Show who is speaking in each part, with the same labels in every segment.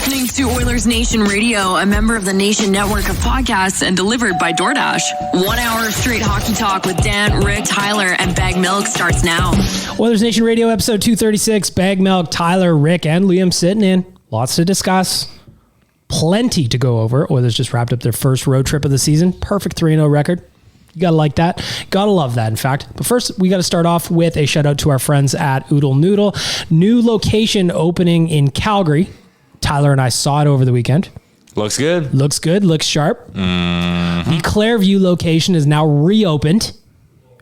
Speaker 1: listening to Oilers Nation Radio, a member of the Nation network of podcasts and delivered by DoorDash. 1 hour of straight hockey talk with Dan, Rick, Tyler, and Bag Milk starts now.
Speaker 2: Oilers Nation Radio, episode 236. Bag Milk, Tyler, Rick, and Liam sitting in. Lots to discuss. Plenty to go over. Oilers just wrapped up their first road trip of the season. Perfect 3-0 record. You gotta like that. Gotta love that, in fact. But first, we gotta start off with a shout out to our friends at Oodle Noodle. New location opening in Calgary. Tyler and I saw it over the weekend.
Speaker 3: Looks good.
Speaker 2: Looks good. Looks sharp. Mm-hmm. The Clairview location is now reopened.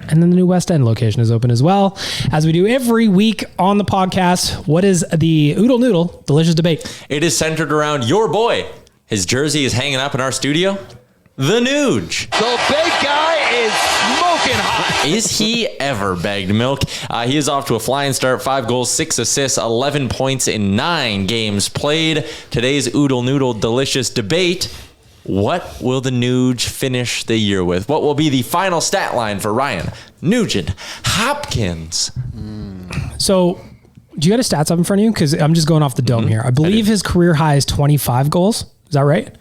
Speaker 2: And then the new West End location is open as well. As we do every week on the podcast, what is the Oodle Noodle Delicious Debate?
Speaker 3: It is centered around your boy. His jersey is hanging up in our studio. The Nuge.
Speaker 4: The big guy is smoking hot.
Speaker 3: Is he ever, Bagged Milk? He is off to a flying start. 5 goals, 6 assists, 11 points in 9 games played. Today's Oodle Noodle Delicious Debate. What will the Nuge finish the year with? What will be the final stat line for Ryan Nugent-Hopkins?
Speaker 2: So, do you got a stats up in front of you? Because I'm just going off the dome here. I believe his career high is 25 goals. Is that right?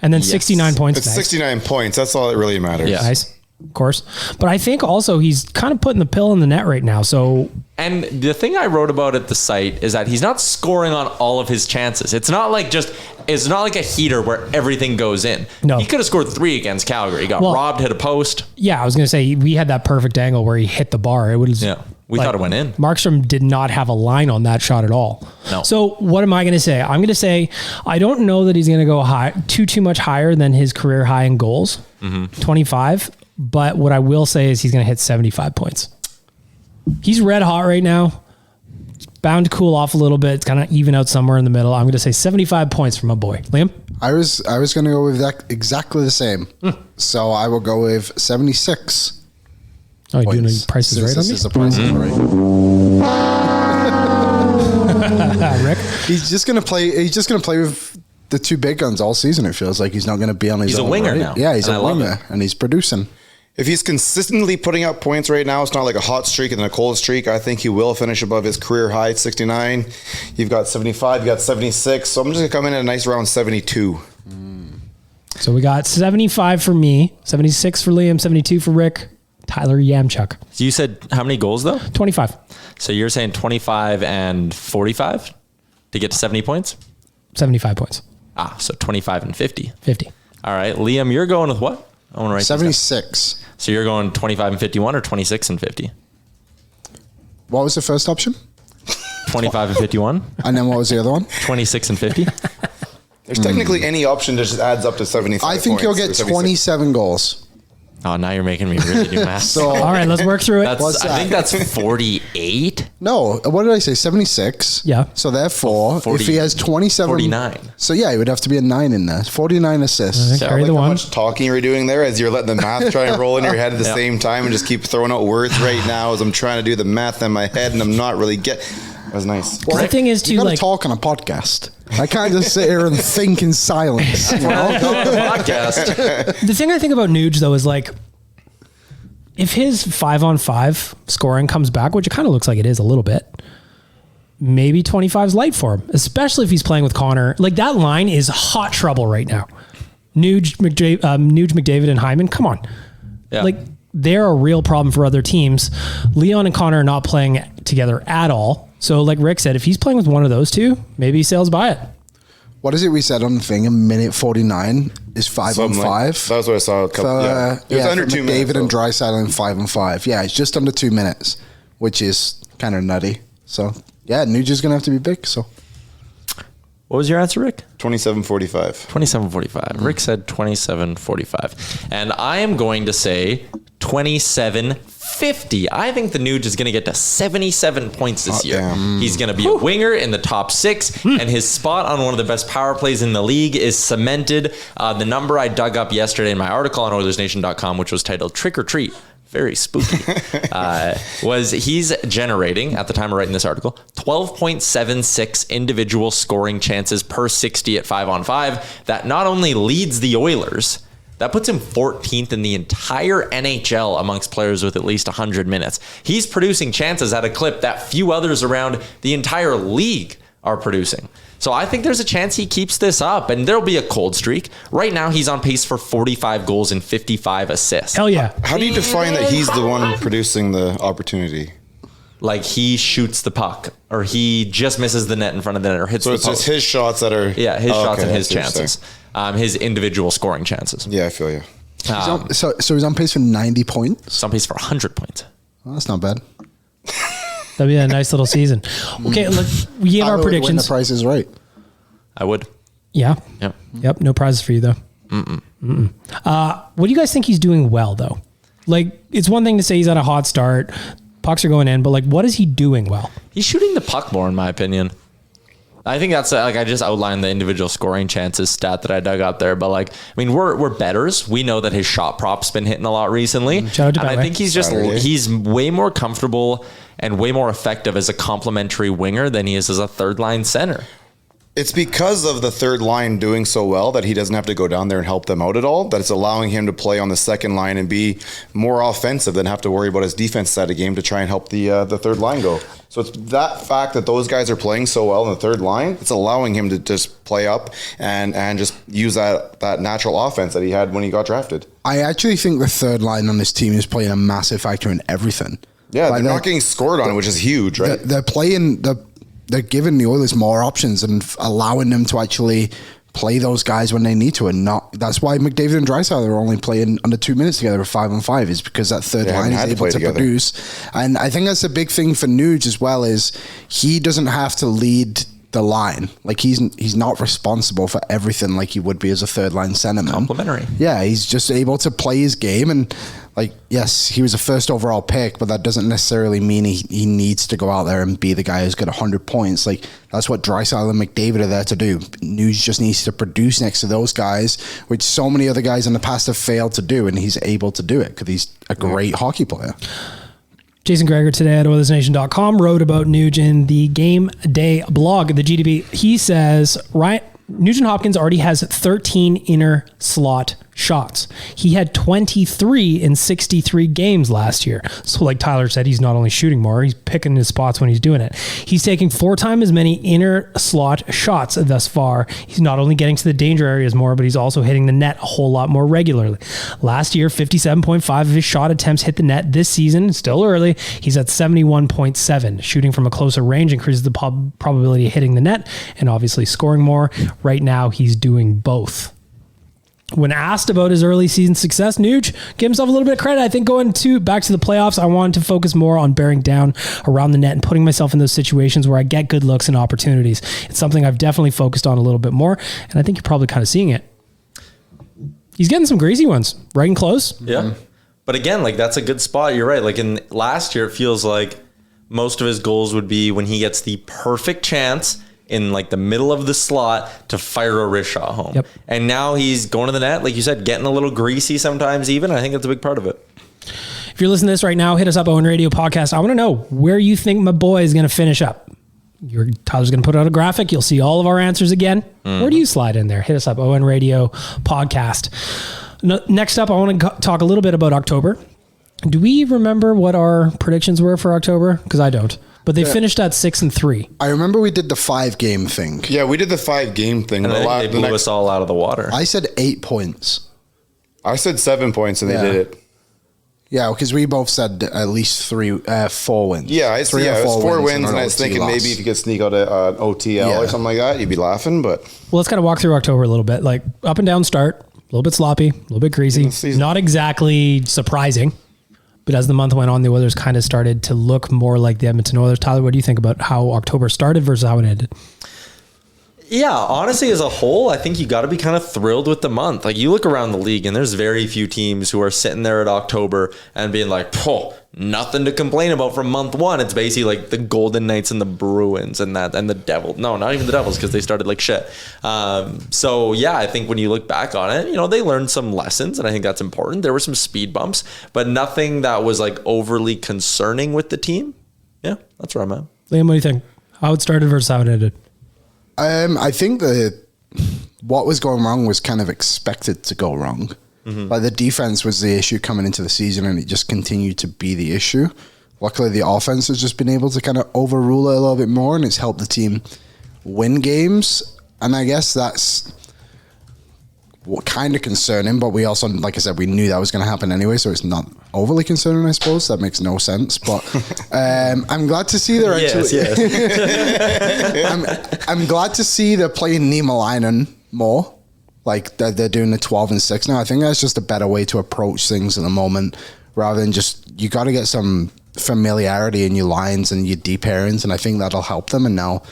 Speaker 2: And then 69 points.
Speaker 5: It's 69 points. That's all that really matters.
Speaker 3: Yeah.
Speaker 2: Nice. Of course. But I think also he's kind of putting the pill in the net right now. So,
Speaker 3: and the thing I wrote about at the site is that he's not scoring on all of his chances. It's not like a heater where everything goes in.
Speaker 2: No.
Speaker 3: He could have scored 3 against Calgary. He got robbed, hit a post.
Speaker 2: Yeah, I was going to say, we had that perfect angle where he hit the bar. It was,
Speaker 3: we thought it went in.
Speaker 2: Markstrom did not have a line on that shot at all.
Speaker 3: No.
Speaker 2: So what am I going to say? I'm going to say, I don't know that he's going to go high, too much higher than his career high in goals, 25. But what I will say is he's going to hit 75 points. He's red hot right now. It's bound to cool off a little bit. It's kind of even out somewhere in the middle. I'm going to say 75 points from my boy. Liam?
Speaker 6: I was going to go with that exactly the same. So I will go with 76.
Speaker 2: Oh, you're doing the prices right on me?
Speaker 6: This is the prices right.
Speaker 2: Rick?
Speaker 6: He's just going to play with the 2 big guns all season. It feels like he's not going to be on his own.
Speaker 3: He's a winger now.
Speaker 6: Yeah, he's a winger, and he's producing.
Speaker 5: If he's consistently putting up points right now, it's not like a hot streak and then a cold streak. I think he will finish above his career high at 69. You've got 75, you've got 76. So I'm just going to come in at a nice round 72.
Speaker 2: So we got 75 for me, 76 for Liam, 72 for Rick, Tyler Yamchuk.
Speaker 3: So you said how many goals though?
Speaker 2: 25.
Speaker 3: So you're saying 25 and 45 to get to 70 points?
Speaker 2: 75 points.
Speaker 3: So 25 and 50.
Speaker 2: 50.
Speaker 3: All right. Liam, you're going with what? I want to write
Speaker 6: 76.
Speaker 3: So you're going 25 and 51 or 26 and 50?
Speaker 6: What was the first option?
Speaker 3: 25 and 51.
Speaker 6: And then what was the other one?
Speaker 3: 26 and 50.
Speaker 5: There's technically any option that just adds up to 75
Speaker 6: I think you'll get 27 goals.
Speaker 3: Oh, now you're making me really do math.
Speaker 6: So,
Speaker 2: all right, let's work through it.
Speaker 3: I think that's 48.
Speaker 6: No, what did I say? 76.
Speaker 2: Yeah.
Speaker 6: So therefore,
Speaker 3: 40,
Speaker 6: if he has 27,
Speaker 3: 49.
Speaker 6: So yeah, it would have to be a 9 in there. 49 assists.
Speaker 3: So
Speaker 2: carry the
Speaker 5: How
Speaker 2: one.
Speaker 5: much talking you're doing there as you're letting the math try and roll in your head at the same time and just keep throwing out words right now as I'm trying to do the math in my head and I'm not really That was nice.
Speaker 2: Well, the thing is
Speaker 6: you
Speaker 2: to
Speaker 6: gotta talk on a podcast. I can't just sit here and think in silence. You know?
Speaker 3: Podcast.
Speaker 2: The thing I think about Nuge though is like, if his 5-on-5 scoring comes back, which it kind of looks like it is a little bit, maybe 25 is light for him, especially if he's playing with Connor. Like that line is hot trouble right now. Nuge, McDavid, and Hyman, come on.
Speaker 3: Yeah.
Speaker 2: Like they're a real problem for other teams. Leon and Connor are not playing together at all. So like Rick said, if he's playing with one of those two, maybe he sails by it.
Speaker 6: What is it we said on the thing? A minute 49 is 5-on-5.
Speaker 5: That was what I saw. It was under 2 minutes.
Speaker 6: David and Draisaitl in 5-on-5. Yeah, it's just under 2 minutes, which is kind of nutty. So yeah, Nuge is going to have to be big. So
Speaker 3: what was your answer, Rick?
Speaker 5: 27-45.
Speaker 3: 27-45. Rick said 27-45. And I am going to say 27-50. I think the Nuge is going to get to 77 points this year.
Speaker 5: Damn.
Speaker 3: He's going to be a winger in the top 6, and his spot on one of the best power plays in the league is cemented. The number I dug up yesterday in my article on Oilersnation.com, which was titled Trick or Treat, very spooky, was he's generating, at the time of writing this article, 12.76 individual scoring chances per 60 at 5-on-5. That not only leads the Oilers, that puts him 14th in the entire NHL amongst players with at least 100 minutes. He's producing chances at a clip that few others around the entire league are producing. So I think there's a chance he keeps this up, and there'll be a cold streak. Right now, he's on pace for 45 goals and 55 assists.
Speaker 2: Hell yeah.
Speaker 5: How do you define that he's the one producing the opportunity?
Speaker 3: Like he shoots the puck, or he just misses the net in front of the net, or hits the post.
Speaker 5: So it's just his shots that are...
Speaker 3: Yeah, his shots and his
Speaker 5: that's
Speaker 3: chances. His individual scoring chances.
Speaker 5: Yeah, I feel you.
Speaker 6: So he's on pace for 90 points?
Speaker 3: He's on pace for 100 points.
Speaker 6: Well, that's not bad.
Speaker 2: That'd be a nice little season. Okay, look, we gave our predictions.
Speaker 6: When the price is right.
Speaker 3: I would.
Speaker 2: Yeah.
Speaker 3: Yep.
Speaker 2: Yep. No prizes for you though. What do you guys think he's doing well though? Like, it's one thing to say he's at a hot start, pucks are going in, but like, what is he doing well?
Speaker 3: He's shooting the puck more, in my opinion. I think that's like, I just outlined the individual scoring chances stat that I dug up there, but like, I mean, we're betters. We know that his shot prop's been hitting a lot recently.
Speaker 2: Shout out to
Speaker 3: and I
Speaker 2: Betway.
Speaker 3: think he's way more comfortable and way more effective as a complementary winger than he is as a third line center.
Speaker 5: It's because of the third line doing so well that he doesn't have to go down there and help them out at all, that it's allowing him to play on the second line and be more offensive than have to worry about his defense side of the game to try and help the third line go. So it's that fact that those guys are playing so well in the third line, it's allowing him to just play up and just use that natural offense that he had when he got drafted.
Speaker 6: I actually think the third line on this team is playing a massive factor in everything.
Speaker 5: Yeah, they're not getting scored on, which is huge, right?
Speaker 6: They're giving the Oilers more options and allowing them to actually play those guys when they need to, and not. That's why McDavid and Draisaitl are only playing under 2 minutes together for 5-on-5, is because that third line is able to produce. And I think that's a big thing for Nuge as well, is he doesn't have to lead the line. Like he's not responsible for everything like he would be as a third line centerman.
Speaker 3: Complimentary.
Speaker 6: Yeah, he's just able to play his game, and like, yes, he was a first overall pick, but that doesn't necessarily mean he needs to go out there and be the guy who's got 100 points. Like, that's what Draisaitl and McDavid are there to do. Nuge just needs to produce next to those guys, which so many other guys in the past have failed to do, and he's able to do it because he's a great hockey player.
Speaker 2: Jason Gregor today at Oilersnation.com wrote about Nuge in the Game Day blog, the GDB. He says, Ryan Nugent-Hopkins already has 13 inner slot shots. He had 23 in 63 games last year. So like Tyler said, he's not only shooting more, he's picking his spots when he's doing it. He's taking 4 times as many inner slot shots thus far. He's not only getting to the danger areas more, but he's also hitting the net a whole lot more regularly. Last year, 57.5 of his shot attempts hit the net. This season, still early, he's at 71.7. Shooting from a closer range increases the probability of hitting the net and obviously scoring more. Right now, he's doing both. When asked about his early season success, Nuge gave himself a little bit of credit. I think going back to the playoffs, I wanted to focus more on bearing down around the net and putting myself in those situations where I get good looks and opportunities. It's something I've definitely focused on a little bit more, and I think you're probably kind of seeing it. He's getting some greasy ones, right and close.
Speaker 3: Yeah. But again, like, that's a good spot. You're right. Like, in last year, it feels like most of his goals would be when he gets the perfect chance in like the middle of the slot to fire a wrist shot home.
Speaker 2: Yep.
Speaker 3: And now he's going to the net, like you said, getting a little greasy sometimes even. I think that's a big part of it.
Speaker 2: If you're listening to this right now, hit us up, Owen Radio Podcast. I want to know where you think my boy is going to finish up. Tyler's going to put out a graphic. You'll see all of our answers again. Where do you slide in there? Hit us up, Owen Radio Podcast. Next up, I want to talk a little bit about October. Do we remember what our predictions were for October? Because I don't. But they finished at 6-3.
Speaker 6: I remember we did the 5-game thing.
Speaker 5: Yeah, we did the 5-game thing.
Speaker 3: And they blew us all out of the water.
Speaker 6: I said 8 points.
Speaker 5: I said 7 points, and they did it.
Speaker 6: Yeah, because we both said at least 4 wins.
Speaker 5: Yeah, it's 4 wins, and I was thinking maybe if you could sneak out an OTL or something like that, you'd be laughing. But
Speaker 2: well, let's kind of walk through October a little bit. Like, up and down start, a little bit sloppy, a little bit greasy. Not exactly surprising. But as the month went on, the Oilers kind of started to look more like the Edmonton Oilers. Tyler, what do you think about how October started versus how it ended?
Speaker 3: Yeah, honestly, as a whole, I think you got to be kind of thrilled with the month. Like, you look around the league, and there's very few teams who are sitting there at October and being like, nothing to complain about from month one. It's basically like the Golden Knights and the Bruins and the Devils. No, not even the Devils, because they started like shit. So yeah, I think when you look back on it, they learned some lessons, and I think that's important. There were some speed bumps, but nothing that was like overly concerning with the team. Yeah, that's where I'm at.
Speaker 2: Liam, what do you think? How it started versus how it ended?
Speaker 6: I think that what was going wrong was kind of expected to go wrong. Mm-hmm. Like, the defense was the issue coming into the season, and it just continued to be the issue. Luckily, the offense has just been able to kind of overrule it a little bit more, and it's helped the team win games. And I guess that's what kind of concerning, but we also, like I said, we knew that was going to happen anyway, so it's not overly concerning, I suppose. That makes no sense, but I'm glad to see they're actually... I'm glad to see they're playing Niemelainen more. Like, they're doing the 12 and 6 now. I think that's just a better way to approach things at the moment, rather than just... You got to get some familiarity in your lines and your deep pairings, and I think that'll help them, and now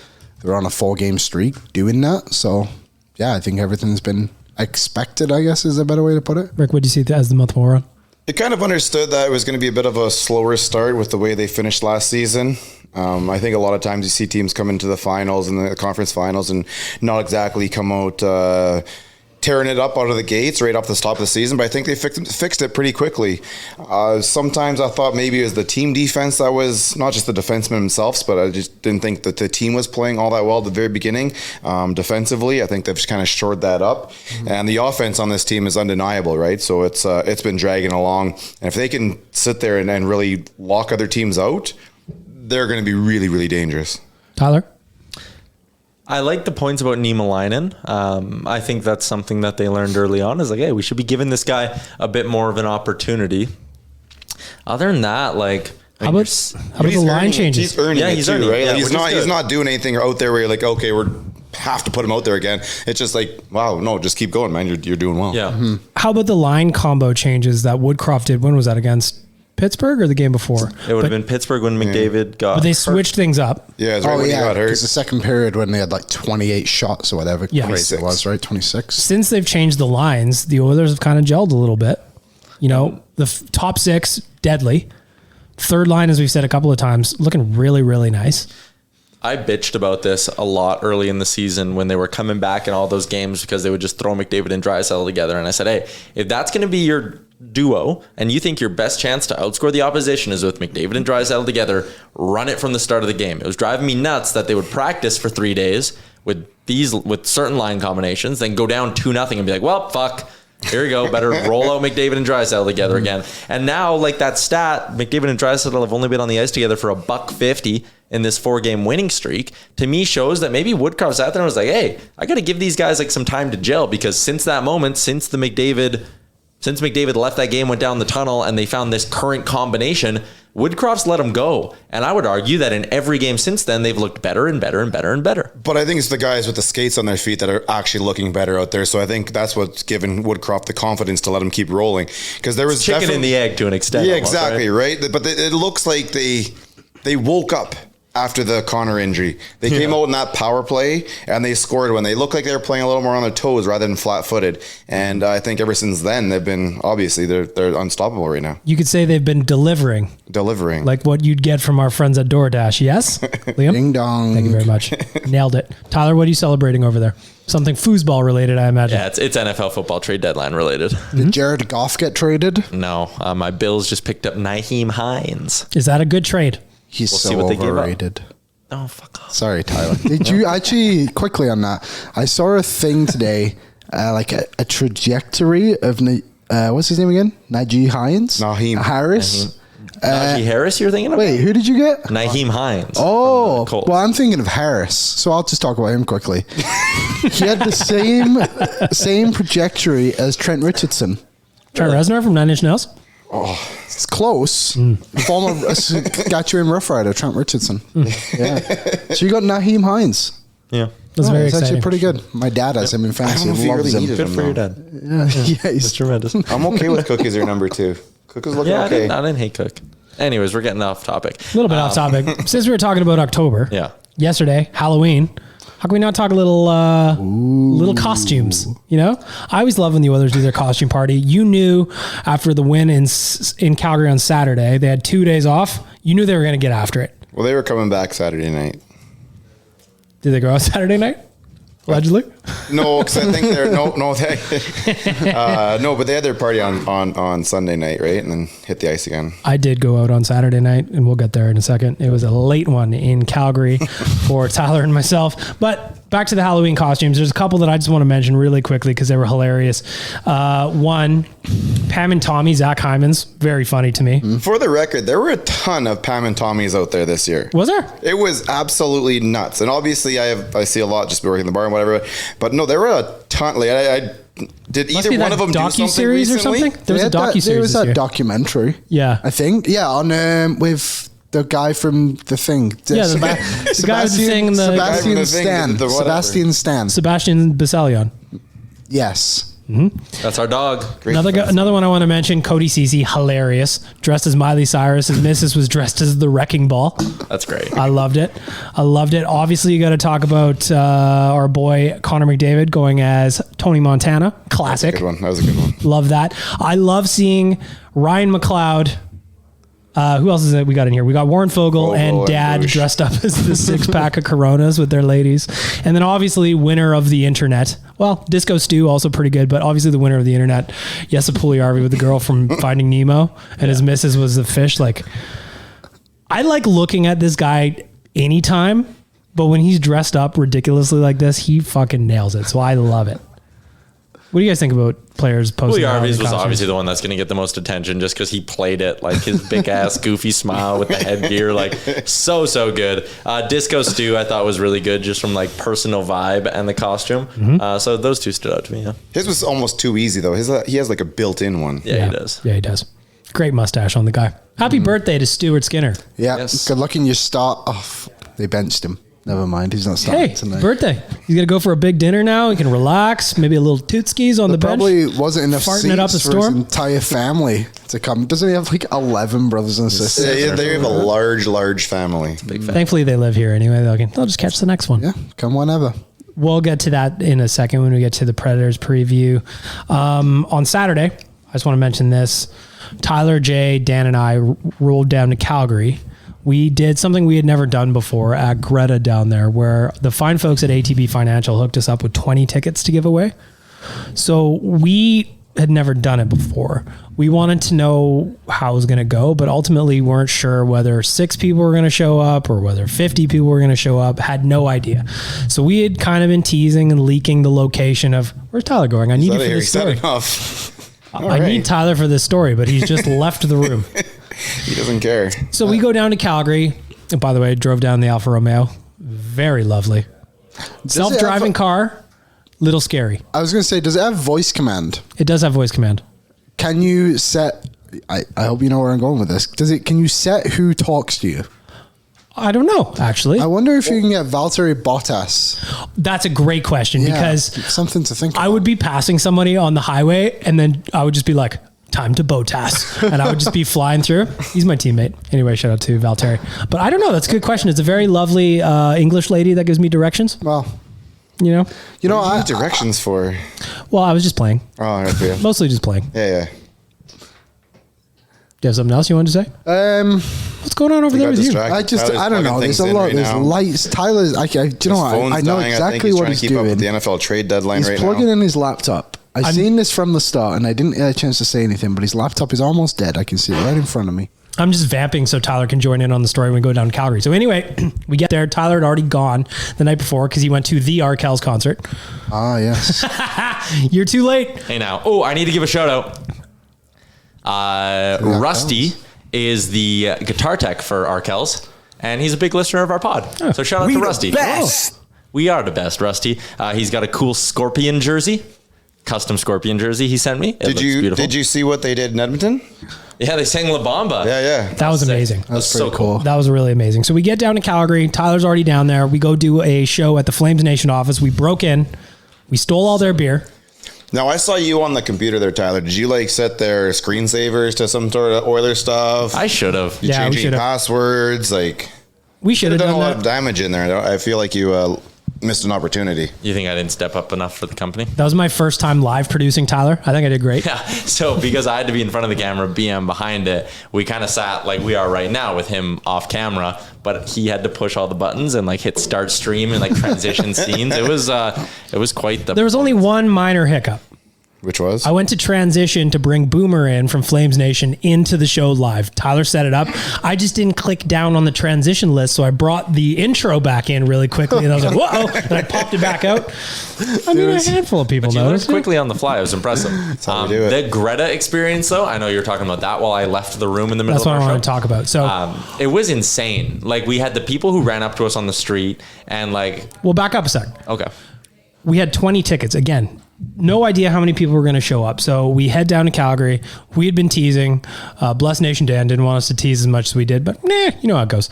Speaker 6: they're on a 4-game streak doing that. So, yeah, I think everything's been... expected, I guess, is a better way to put it.
Speaker 2: Rick, what do you see as the month will run?
Speaker 5: It kind of understood that it was going to be a bit of a slower start with the way they finished last season. I think a lot of times you see teams come into the finals and the conference finals and not exactly come out tearing it up out of the gates right off the top of the season, but I think they fixed it pretty quickly. Sometimes I thought maybe it was the team defense that was not just the defensemen themselves, but I just didn't think that the team was playing all that well at the very beginning. Defensively, I think they've just kind of shored that up. And the offense on this team is undeniable, right? So it's been dragging along. And if they can sit there and really lock other teams out, they're going to be really, really dangerous.
Speaker 2: Tyler?
Speaker 3: I like the points about Niemelainen. I think that's something that they learned early on is like, hey, we should be giving this guy a bit more of an opportunity. Other than that, like...
Speaker 2: How about the line changes?
Speaker 5: He's earning it too, right?
Speaker 3: Yeah,
Speaker 5: like he's not doing anything out there where you're like, okay, have to put him out there again. It's just like, wow, no, just keep going, man. You're doing well.
Speaker 3: Yeah.
Speaker 2: Mm-hmm. How about the line combo changes that Woodcroft did? When was that, against Pittsburgh or the game before?
Speaker 3: It would have been Pittsburgh when McDavid got
Speaker 2: But they switched things up.
Speaker 5: Yeah, it's right when he got hurt.
Speaker 6: Because the second period when they had like 28 shots or whatever.
Speaker 2: Yeah.
Speaker 6: 26 it was, right? 26.
Speaker 2: Since they've changed the lines, the Oilers have kind of gelled a little bit. You know, the top 6, deadly. Third line, as we've said a couple of times, looking really, really nice.
Speaker 3: I bitched about this a lot early in the season when they were coming back in all those games because they would just throw McDavid and Draisaitl together. And I said, hey, if that's going to be your duo and you think your best chance to outscore the opposition is with McDavid and Draisaitl together, run it from the start of the game. It was driving me nuts that they would practice for 3 days with certain line combinations, then go down 2-0 and be like, well, fuck. Here we go. Better roll out McDavid and Draisaitl together again. And now, like that stat, McDavid and Draisaitl have only been on the ice together for $150 in this 4-game winning streak. To me, shows that maybe Woodcroft's out there and was like, hey, I got to give these guys like some time to gel, because since that moment, since McDavid left that game, went down the tunnel, and they found this current combination, Woodcroft's let them go. And I would argue that in every game since then, they've looked better and better and better and better.
Speaker 5: But I think it's the guys with the skates on their feet that are actually looking better out there. So I think that's what's given Woodcroft the confidence to let him keep rolling. Because there was
Speaker 3: chicken and the egg to an extent.
Speaker 5: Yeah,
Speaker 3: almost,
Speaker 5: exactly, right? But it looks like they woke up after the Connor injury. They came out in that power play and they scored when they looked like they were playing a little more on their toes rather than flat-footed. And I think ever since then, they've been, obviously, they're unstoppable right now.
Speaker 2: You could say they've been delivering. Like what you'd get from our friends at DoorDash. Yes? Liam?
Speaker 6: Ding dong.
Speaker 2: Thank you very much. Nailed it. Tyler, what are you celebrating over there? Something foosball related, I imagine.
Speaker 3: Yeah, it's NFL football trade deadline related.
Speaker 6: Did Jared Goff get traded?
Speaker 3: No, my Bills just picked up Nyheim Hines.
Speaker 2: Is that a good trade?
Speaker 6: He's so overrated.
Speaker 3: Oh, fuck off.
Speaker 6: Sorry, Tyler. Did you actually, quickly on that, I saw a thing today, like a trajectory of, what's his name again? Nyheim Harris.
Speaker 3: Najee Harris you're thinking of?
Speaker 6: Wait, who did you get?
Speaker 3: Nyheim Hines.
Speaker 6: Oh, well, I'm thinking of Harris, so I'll just talk about him quickly. He had the same trajectory as Trent Richardson.
Speaker 2: Trent Reznor from 9 Inch Nails?
Speaker 6: Oh, it's close. Former Saskatchewan Rough Rider, Trent Richardson. Yeah. So you got Nyheim Hines.
Speaker 3: Yeah.
Speaker 2: That's very
Speaker 6: it's
Speaker 2: exciting.
Speaker 6: actually pretty good. My dad has him in fantasy. Loves him.
Speaker 3: Good for your dad.
Speaker 6: Yeah, he's
Speaker 3: tremendous.
Speaker 5: I'm okay with Cook as your number 2. Cook is looking okay.
Speaker 3: I didn't hate Cook. Anyways, we're getting off topic.
Speaker 2: A little bit off topic. Since we were talking about October, yesterday, Halloween, how can we not talk a little costumes? You know, I always love when the Oilers do their costume party. You knew after the win in Calgary on Saturday, they had 2 days off. You knew they were going to get after it.
Speaker 5: Well, they were coming back Saturday night.
Speaker 2: Did they go out Saturday night? Allegedly?
Speaker 5: No, because I think they're but they had their party on Sunday night, right? And then hit the ice again.
Speaker 2: I did go out on Saturday night, and we'll get there in a second. It was a late one in Calgary for Tyler and myself. But back to the Halloween costumes. There's a couple that I just want to mention really quickly because they were hilarious. One, Pam and Tommy, Zach Hyman's, very funny to me.
Speaker 5: For the record, there were a ton of Pam and Tommies out there this year.
Speaker 2: Was there?
Speaker 5: It was absolutely nuts. And obviously I see a lot just working in the bar and whatever. But no, there were a ton. Like I did either one of them do something
Speaker 2: docu-series
Speaker 5: recently?
Speaker 2: or something? There was a docu-series.
Speaker 6: There was
Speaker 2: this
Speaker 6: that
Speaker 2: year.
Speaker 6: documentary.
Speaker 2: Yeah.
Speaker 6: I think. Yeah, on with the guy from The Thing.
Speaker 2: Yeah, the guy with the thing in the-
Speaker 6: Sebastian
Speaker 5: Guy from The Thing,
Speaker 6: Stan.
Speaker 5: the whatever.
Speaker 6: Sebastian Stan.
Speaker 2: Sebastian Baselion.
Speaker 6: Yes.
Speaker 3: That's our dog.
Speaker 5: Great
Speaker 2: Another one I want to mention, Cody Cece, hilarious. Dressed as Miley Cyrus. His missus was dressed as the Wrecking Ball.
Speaker 3: That's great.
Speaker 2: I loved it. Obviously, you got to talk about our boy Connor McDavid going as Tony Montana. Classic.
Speaker 5: That was a good one.
Speaker 2: Love that. I love seeing Ryan McLeod. Who else is it we got in here? We got Warren Fogle and
Speaker 5: and
Speaker 2: Dad
Speaker 5: Bush.
Speaker 2: dressed up as the 6-pack of Coronas with their ladies. And then obviously winner of the internet. Well, Disco Stew also pretty good, but obviously the winner of the internet, Jesse Puljujärvi with the girl from Finding Nemo, and his missus was the fish. Like, I like looking at this guy anytime, but when he's dressed up ridiculously like this, he fucking nails it. So I love it. What do you guys think about players posting?
Speaker 3: Puljujärvi's was obviously the one that's going to get the most attention just because he played it, like his big ass goofy smile with the headgear, like so good. Disco Stew I thought was really good just from like personal vibe and the costume. So those two stood out to me. Yeah,
Speaker 5: His was almost too easy though. He has like a built-in one.
Speaker 3: yeah, he does.
Speaker 2: Yeah, he does. Great mustache on the guy. Happy birthday to Stuart Skinner.
Speaker 6: Yeah.
Speaker 3: Yes.
Speaker 6: Good luck in your start. Oh, they benched him. Never mind. He's not starting
Speaker 2: Hey,
Speaker 6: tonight.
Speaker 2: birthday. He's going to go for a big dinner now. He can relax. Maybe a little tootskis on the bench.
Speaker 6: Probably wasn't enough
Speaker 2: Farting
Speaker 6: seats
Speaker 2: it up a
Speaker 6: for his
Speaker 2: storm.
Speaker 6: entire family to come. Doesn't he have like 11 brothers and sisters?
Speaker 5: They have a large family.
Speaker 3: Big fan.
Speaker 2: Thankfully, they live here anyway. They'll just catch the next one.
Speaker 6: Yeah, come whenever.
Speaker 2: We'll get to that in a second when we get to the Predators preview. On Saturday, I just want to mention this. Tyler, Jay, Dan, and I rolled down to Calgary. We did something we had never done before at Greta down there, where the fine folks at ATB Financial hooked us up with 20 tickets to give away. So we had never done it before. We wanted to know how it was going to go, but ultimately weren't sure whether 6 people were going to show up or whether 50 people were going to show up. Had no idea. So we had kind of been teasing and leaking the location of, where's Tyler going? I need you for this story. I need Tyler for this story, but he's just left the room.
Speaker 5: He doesn't care.
Speaker 2: So we go down to Calgary. And by the way, drove down the Alfa Romeo. Very lovely. Self-driving car, little scary.
Speaker 6: I was going to say, does it have voice command?
Speaker 2: It does have voice command.
Speaker 6: Can you set... I hope you know where I'm going with this. Can you set who talks to you?
Speaker 2: I don't know, actually.
Speaker 6: I wonder if you can get Valtteri Bottas.
Speaker 2: That's a great question because
Speaker 6: something to think about.
Speaker 2: I would be passing somebody on the highway and then I would just be like, time to Bottas. And I would just be flying through. He's my teammate. Anyway, shout out to Valtteri. But I don't know. That's a good question. It's a very lovely English lady that gives me directions.
Speaker 6: Well,
Speaker 2: You know?
Speaker 5: What do you need directions for?
Speaker 2: Well, I was just playing.
Speaker 5: Oh, okay.
Speaker 2: Mostly just playing.
Speaker 5: Yeah.
Speaker 2: Do you have something else you wanted to say? What's going on over there with you?
Speaker 6: I don't know. There's a lot. There's lights. Tyler's. Do you know what? I know exactly what he's doing.
Speaker 5: The NFL trade deadline
Speaker 6: He's
Speaker 5: right
Speaker 6: plugging
Speaker 5: now.
Speaker 6: in his laptop. I've seen this from the start, and I didn't get a chance to say anything. But his laptop is almost dead. I can see it right in front of me.
Speaker 2: I'm just vamping so Tyler can join in on the story when we go down to Calgary. So anyway, we get there. Tyler had already gone the night before because he went to the Arkells concert.
Speaker 6: Ah, yes.
Speaker 2: You're too late.
Speaker 3: Hey now. Oh, I need to give a shout out. Rusty is the guitar tech for Arkells, and he's a big listener of our pod. So shout out to Rusty.
Speaker 6: Best.
Speaker 3: We are the best, Rusty. He's got a cool Scorpion jersey, custom Scorpion jersey he sent me.
Speaker 5: Did you see what they did in Edmonton?
Speaker 3: Yeah, they sang La Bamba.
Speaker 5: Yeah.
Speaker 2: That was amazing.
Speaker 6: That's
Speaker 3: so
Speaker 6: pretty cool.
Speaker 2: That was really amazing. So we get down to Calgary. Tyler's already down there. We go do a show at the Flames Nation office. We broke in. We stole all their beer.
Speaker 5: Now, I saw you on the computer there, Tyler. Did you set their screensavers to some sort of Oilers stuff?
Speaker 3: I should have.
Speaker 5: You
Speaker 2: Yeah, we
Speaker 5: changing
Speaker 2: should've.
Speaker 5: passwords?
Speaker 2: We should have
Speaker 5: Done a
Speaker 2: done
Speaker 5: lot of
Speaker 2: that.
Speaker 5: damage in there. I feel like you missed an opportunity.
Speaker 3: You think I didn't step up enough for the company?
Speaker 2: That was my first time live producing Tyler. I think I did great.
Speaker 3: Yeah. So because I had to be in front of the camera, BM behind it, we kind of sat like we are right now with him off camera, but he had to push all the buttons and hit start stream and transition scenes. It was quite the.
Speaker 2: There was only one minor hiccup.
Speaker 5: Which was?
Speaker 2: I went to transition to bring Boomer in from Flames Nation into the show live. Tyler set it up. I just didn't click down on the transition list, so I brought the intro back in really quickly, and I was like, whoa, and I popped it back out. I mean, a handful of people noticed.
Speaker 3: Quickly on the fly. It was impressive.
Speaker 5: That's how we do it.
Speaker 3: The Greta experience, though, I know you were talking about that while I left the room in the middle
Speaker 2: That's
Speaker 3: of our
Speaker 2: what I
Speaker 3: show.
Speaker 2: want to talk about. So
Speaker 3: It was insane. Like, we had the people who ran up to us on the street and like...
Speaker 2: We'll back up a sec.
Speaker 3: Okay.
Speaker 2: We had 20 tickets. Again, no idea how many people were going to show up. So we head down to Calgary. We had been teasing. Bless Nation Dan didn't want us to tease as much as we did, but you know how it goes.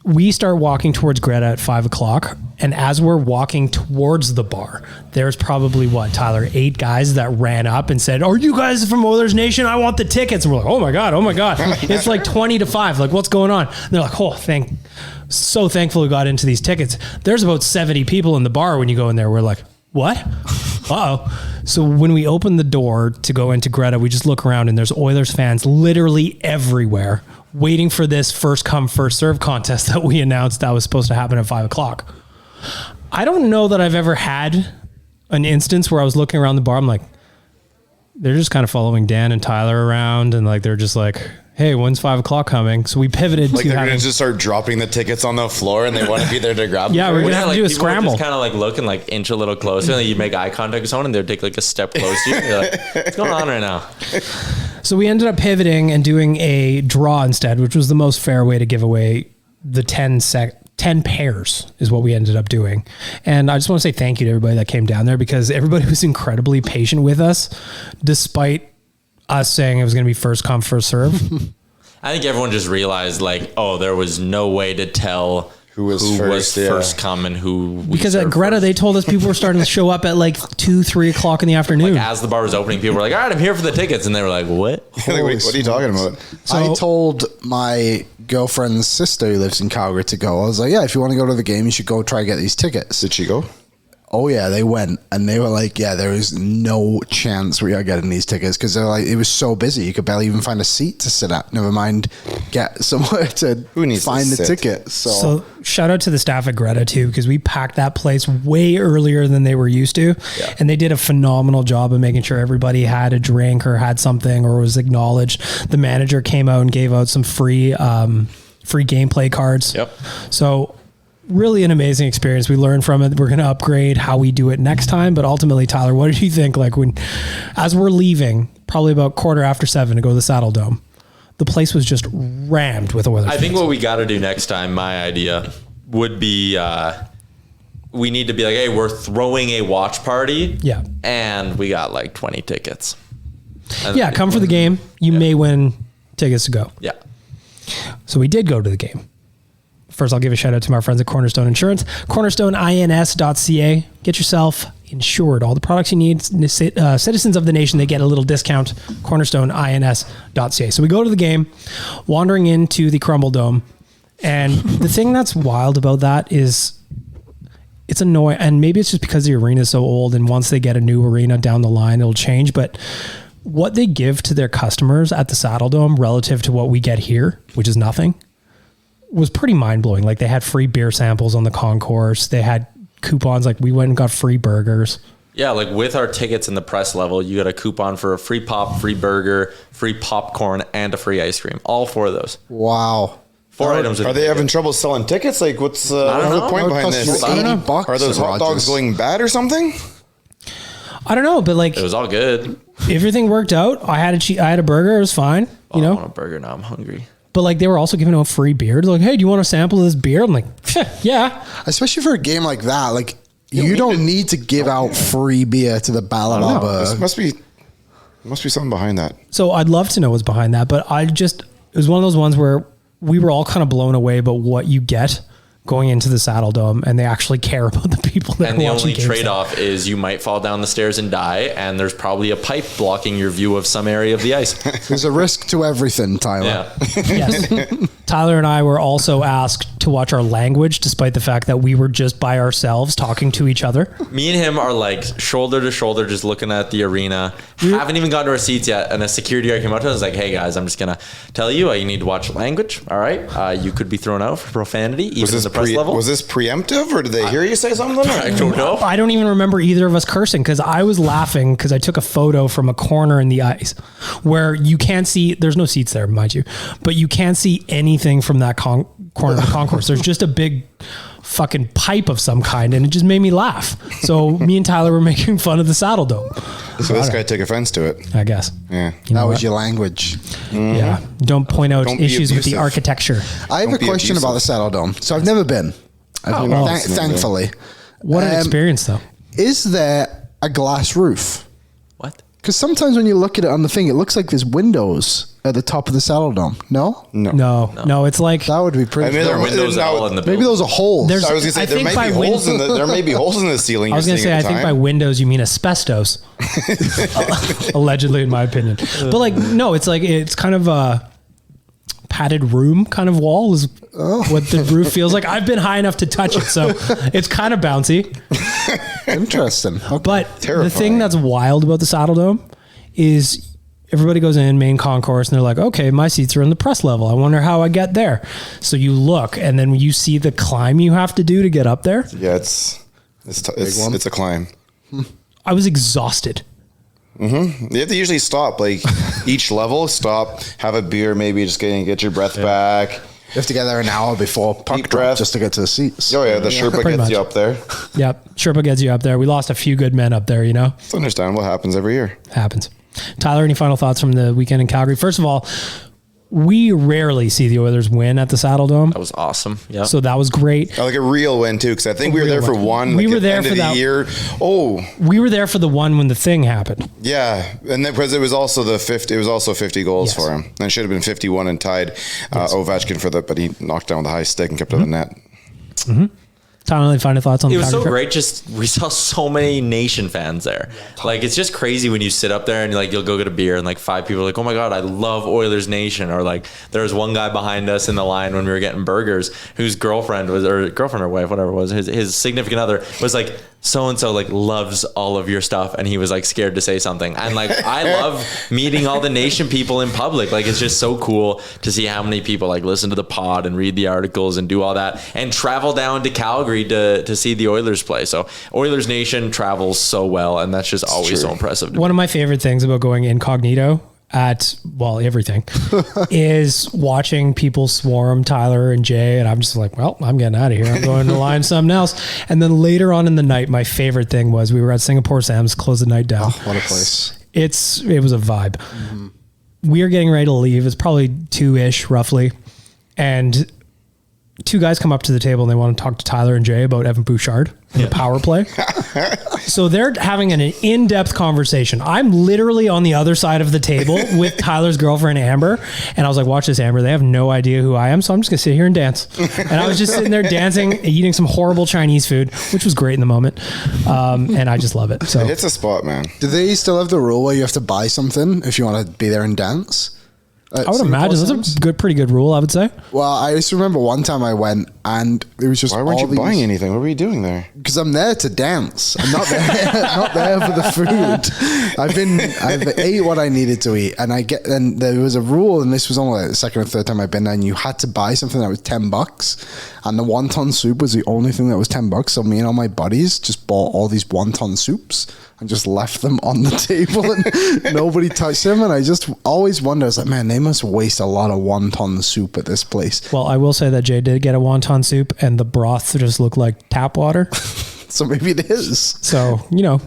Speaker 2: We start walking towards Greta at 5 o'clock. And as we're walking towards the bar, there's probably Tyler, 8 guys that ran up and said, are you guys from Oilers Nation? I want the tickets. And we're like, oh my God. It's like 20 to 5. Like, what's going on? And they're like, so thankful we got into these tickets. There's about 70 people in the bar when you go in there. We're like, what? Uh-oh. So when we open the door to go into Greta, we just look around and there's Oilers fans literally everywhere waiting for this first come, first serve contest that we announced that was supposed to happen at 5 o'clock. I don't know that I've ever had an instance where I was looking around the bar. I'm like, they're just kind of following Dan and Tyler around. And like, they're just like, hey, when's 5 o'clock coming? So we pivoted
Speaker 5: Like
Speaker 2: to
Speaker 5: they're going to just start dropping the tickets on the floor and they want to be there to grab them.
Speaker 2: Yeah, we're going to have to do a
Speaker 3: people would
Speaker 2: scramble.
Speaker 3: just kind of like look and like inch a little closer, and then you make eye contact with someone and they'll take like a step closer to you. You're like, what's going on right now?
Speaker 2: So we ended up pivoting and doing a draw instead, which was the most fair way to give away the 10 pairs is what we ended up doing. And I just want to say thank you to everybody that came down there, because everybody was incredibly patient with us, despite us saying it was going to be first come, first serve.
Speaker 3: I think everyone just realized like, oh, there was no way to tell who was first come and who
Speaker 2: because at Greta
Speaker 3: first.
Speaker 2: They told us people were starting to show up at like 2-3 o'clock in the afternoon.
Speaker 3: Like as the bar was opening, people were like, all right, I'm here for the tickets. And they were like, what?
Speaker 5: Like, wait, what are you talking about?
Speaker 6: I told my girlfriend's sister who lives in Calgary to go. I was like, yeah, if you want to go to the game, you should go try to get these tickets.
Speaker 5: Did she go?
Speaker 6: Oh yeah, they went and they were like, yeah, there is no chance we are getting these tickets, because they're like, it was so busy you could barely even find a seat to sit at. Never mind get somewhere to find the ticket. So
Speaker 2: shout out to the staff at Greta too, because we packed that place way earlier than they were used to, and they did a phenomenal job of making sure everybody had a drink or had something or was acknowledged. The manager came out and gave out some free gameplay cards.
Speaker 3: Yep.
Speaker 2: So really an amazing experience. We learned from it. We're going to upgrade how we do it next time. But ultimately, Tyler, what did you think? Like as we're leaving, probably about 7:15 to go to the Saddle Dome, the place was just rammed with Oilers.
Speaker 3: I think what we got to do next time, my idea would be, we need to be like, hey, we're throwing a watch party.
Speaker 2: Yeah.
Speaker 3: And we got like 20 tickets.
Speaker 2: Yeah. Come for the game. You may win tickets to go.
Speaker 3: Yeah.
Speaker 2: So we did go to the game. First, I'll give a shout out to my friends at Cornerstone Insurance, cornerstoneins.ca. Get yourself insured. All the products you need, citizens of the nation, they get a little discount, cornerstoneins.ca. So we go to the game, wandering into the Crumble Dome. And the thing that's wild about that is it's annoying. And maybe it's just because the arena is so old, and once they get a new arena down the line, it'll change. But what they give to their customers at the Saddle Dome relative to what we get here, which is nothing, was pretty mind-blowing. Like they had free beer samples on the concourse. They had coupons. Like we went and got free burgers.
Speaker 3: Yeah, like with our tickets in the press level, you got a coupon for a free pop, free burger, free popcorn, and a free ice cream. All 4 of those.
Speaker 6: Wow.
Speaker 3: 4 items.
Speaker 5: Are they having trouble selling tickets? Like what's the point behind this?
Speaker 6: $80
Speaker 5: Are those hot dogs going bad or something?
Speaker 2: I don't know, but like
Speaker 3: It was all good.
Speaker 2: everything worked out. I had a burger. It was fine.
Speaker 3: I want a burger now. I'm hungry.
Speaker 2: But like they were also giving out free beer. They're like, hey, do you want a sample of this beer? I'm like, yeah.
Speaker 6: Especially for a game like that, like you don't need to give out free beer to the Balababa.
Speaker 5: There must be something behind that.
Speaker 2: So I'd love to know what's behind that. But it was one of those ones where we were all kind of blown away about what you get going into the Saddle Dome, and they actually care about the people that
Speaker 3: And
Speaker 2: are
Speaker 3: the
Speaker 2: watching
Speaker 3: only
Speaker 2: games.
Speaker 3: trade-off is you might fall down the stairs and die, and there's probably a pipe blocking your view of some area of the ice.
Speaker 6: There's a risk to everything, Tyler.
Speaker 3: Yeah.
Speaker 2: Yes. Tyler and I were also asked to watch our language, despite the fact that we were just by ourselves talking to each other.
Speaker 3: Me and him are like shoulder to shoulder, just looking at the arena. Haven't even gotten to our seats yet. And a security guard came up to us and was like, hey guys, I'm just going to tell you, you need to watch language. All right. You could be thrown out for profanity, even at the press level.
Speaker 5: Was this preemptive, or did they hear you say something?
Speaker 3: I don't know.
Speaker 2: I don't even remember either of us cursing, because I was laughing because I took a photo from a corner in the ice where you can't see, there's no seats there, mind you, but you can't see anything from that corner of the concourse. There's just a big fucking pipe of some kind, and it just made me laugh. So me and Tyler were making fun of the Saddle Dome.
Speaker 5: So this guy took offense to it.
Speaker 2: I guess.
Speaker 5: Yeah.
Speaker 6: That was your language.
Speaker 2: Yeah. Don't point out issues with the architecture.
Speaker 6: I have a question about the Saddle Dome. So I've never been. Thankfully.
Speaker 2: What an experience, though.
Speaker 6: Is there a glass roof?
Speaker 3: What?
Speaker 6: Because sometimes when you look at it on the thing, it looks like there's windows at the top of the Saddle Dome. No?
Speaker 2: No. It's like
Speaker 6: That would be pretty
Speaker 5: I mean,
Speaker 6: cool.
Speaker 5: there are windows
Speaker 3: all in the
Speaker 6: Maybe those are holes.
Speaker 2: There's-
Speaker 5: I was going to say,
Speaker 2: I
Speaker 5: there
Speaker 2: think
Speaker 5: might be
Speaker 2: by
Speaker 5: holes in the, there may be holes in the ceiling.
Speaker 2: I was going to say, I think by windows you mean asbestos, allegedly, in my opinion. But like, no, it's kind of a padded room kind of wall is what the roof feels like. I've been high enough to touch it, so it's kind of bouncy.
Speaker 6: Interesting. Okay.
Speaker 2: But
Speaker 5: Terrifying.
Speaker 2: the thing that's wild about the Saddle Dome is everybody goes in main concourse and they're like, okay, my seats are in the press level. I wonder how I get there. So you look, and then you see the climb you have to do to get up there.
Speaker 5: Yeah, it's a climb.
Speaker 2: I was exhausted.
Speaker 5: Mm-hmm. You have to usually stop, like each level, stop, have a beer, maybe just get your breath back.
Speaker 6: You have to get there an hour before puck
Speaker 5: Deep
Speaker 6: drop
Speaker 5: breath.
Speaker 6: just to get to the seats.
Speaker 5: Oh yeah, the Sherpa
Speaker 2: pretty
Speaker 5: gets
Speaker 2: much.
Speaker 5: you up there.
Speaker 2: Yep. Sherpa gets you up there. We lost a few good men up there,
Speaker 5: It's understandable. Happens every year.
Speaker 2: Happens. Tyler, any final thoughts from the weekend in Calgary? First of all, we rarely see the Oilers win at the Saddle Dome.
Speaker 3: That was awesome. Yeah.
Speaker 2: So that was great.
Speaker 5: Like a real win too, because I think we were there for one.
Speaker 2: We
Speaker 5: like
Speaker 2: were
Speaker 5: at
Speaker 2: there
Speaker 5: end
Speaker 2: for
Speaker 5: of the
Speaker 2: that
Speaker 5: year. Oh,
Speaker 2: We were there for the one when the thing happened.
Speaker 5: yeah, and then because it was also the 50. It was also 50 goals
Speaker 2: Yes.
Speaker 5: for him. And it should have been 51 and tied Ovechkin for but he knocked down with a high stick and kept it on the net.
Speaker 2: Tyler, any final thoughts on
Speaker 3: It
Speaker 2: the
Speaker 3: was so
Speaker 2: Calgary trip?
Speaker 3: great. Just we saw so many Nation fans there. Like it's just crazy when you sit up there and like you'll go get a beer and like 5 people are like, oh my god, I love Oilers Nation. Or like there was one guy behind us in the line when we were getting burgers whose girlfriend or wife, whatever it was, his significant other was like, so and so like loves all of your stuff, and he was like scared to say something. And like I love meeting all the Nation people in public. Like it's just so cool to see how many people like listen to the pod and read the articles and do all that and travel down to Calgary to see the Oilers play. So Oilers Nation travels so well, and that's just always so impressive to me.
Speaker 2: One of my favorite things about going incognito at, well, everything is watching people swarm Tyler and Jay, and I'm just like, well, I'm getting out of here. I'm going to line something else. And then later on in the night, my favorite thing was we were at Singapore Sam's, closed the night down.
Speaker 6: Oh, what a place.
Speaker 2: It was a vibe. Mm-hmm. We are getting ready to leave. It's probably 2-ish roughly. And 2 guys come up to the table and they want to talk to Tyler and Jay about Evan Bouchard and the power play. So they're having an in-depth conversation. I'm literally on the other side of the table with Tyler's girlfriend, Amber. And I was like, watch this, Amber. They have no idea who I am. So I'm just going to sit here and dance. And I was just sitting there dancing, eating some horrible Chinese food, which was great in the moment. And I just love it. So
Speaker 5: It's a spot, man.
Speaker 6: Do they still have the rule where you have to buy something if you want to be there and dance?
Speaker 2: I would imagine that's a pretty good rule, I would say.
Speaker 6: Well, I just remember one time I went and it was just
Speaker 5: Why weren't you buying anything? What were you doing there?
Speaker 6: Because I'm there to dance. I'm not there, not there for the food. I've ate what I needed to eat, and there was a rule, and this was only like the second or third time I've been there, and you had to buy something that was $10, and the wonton soup was the only thing that was $10. So me and all my buddies just bought all these wonton soups and just left them on the table, and nobody touched them. And I just always wonder, I was like, man, they must waste a lot of wonton soup at this place.
Speaker 2: Well, I will say that Jay did get a wonton soup and the broth just looked like tap water.
Speaker 6: So maybe it is.
Speaker 2: So,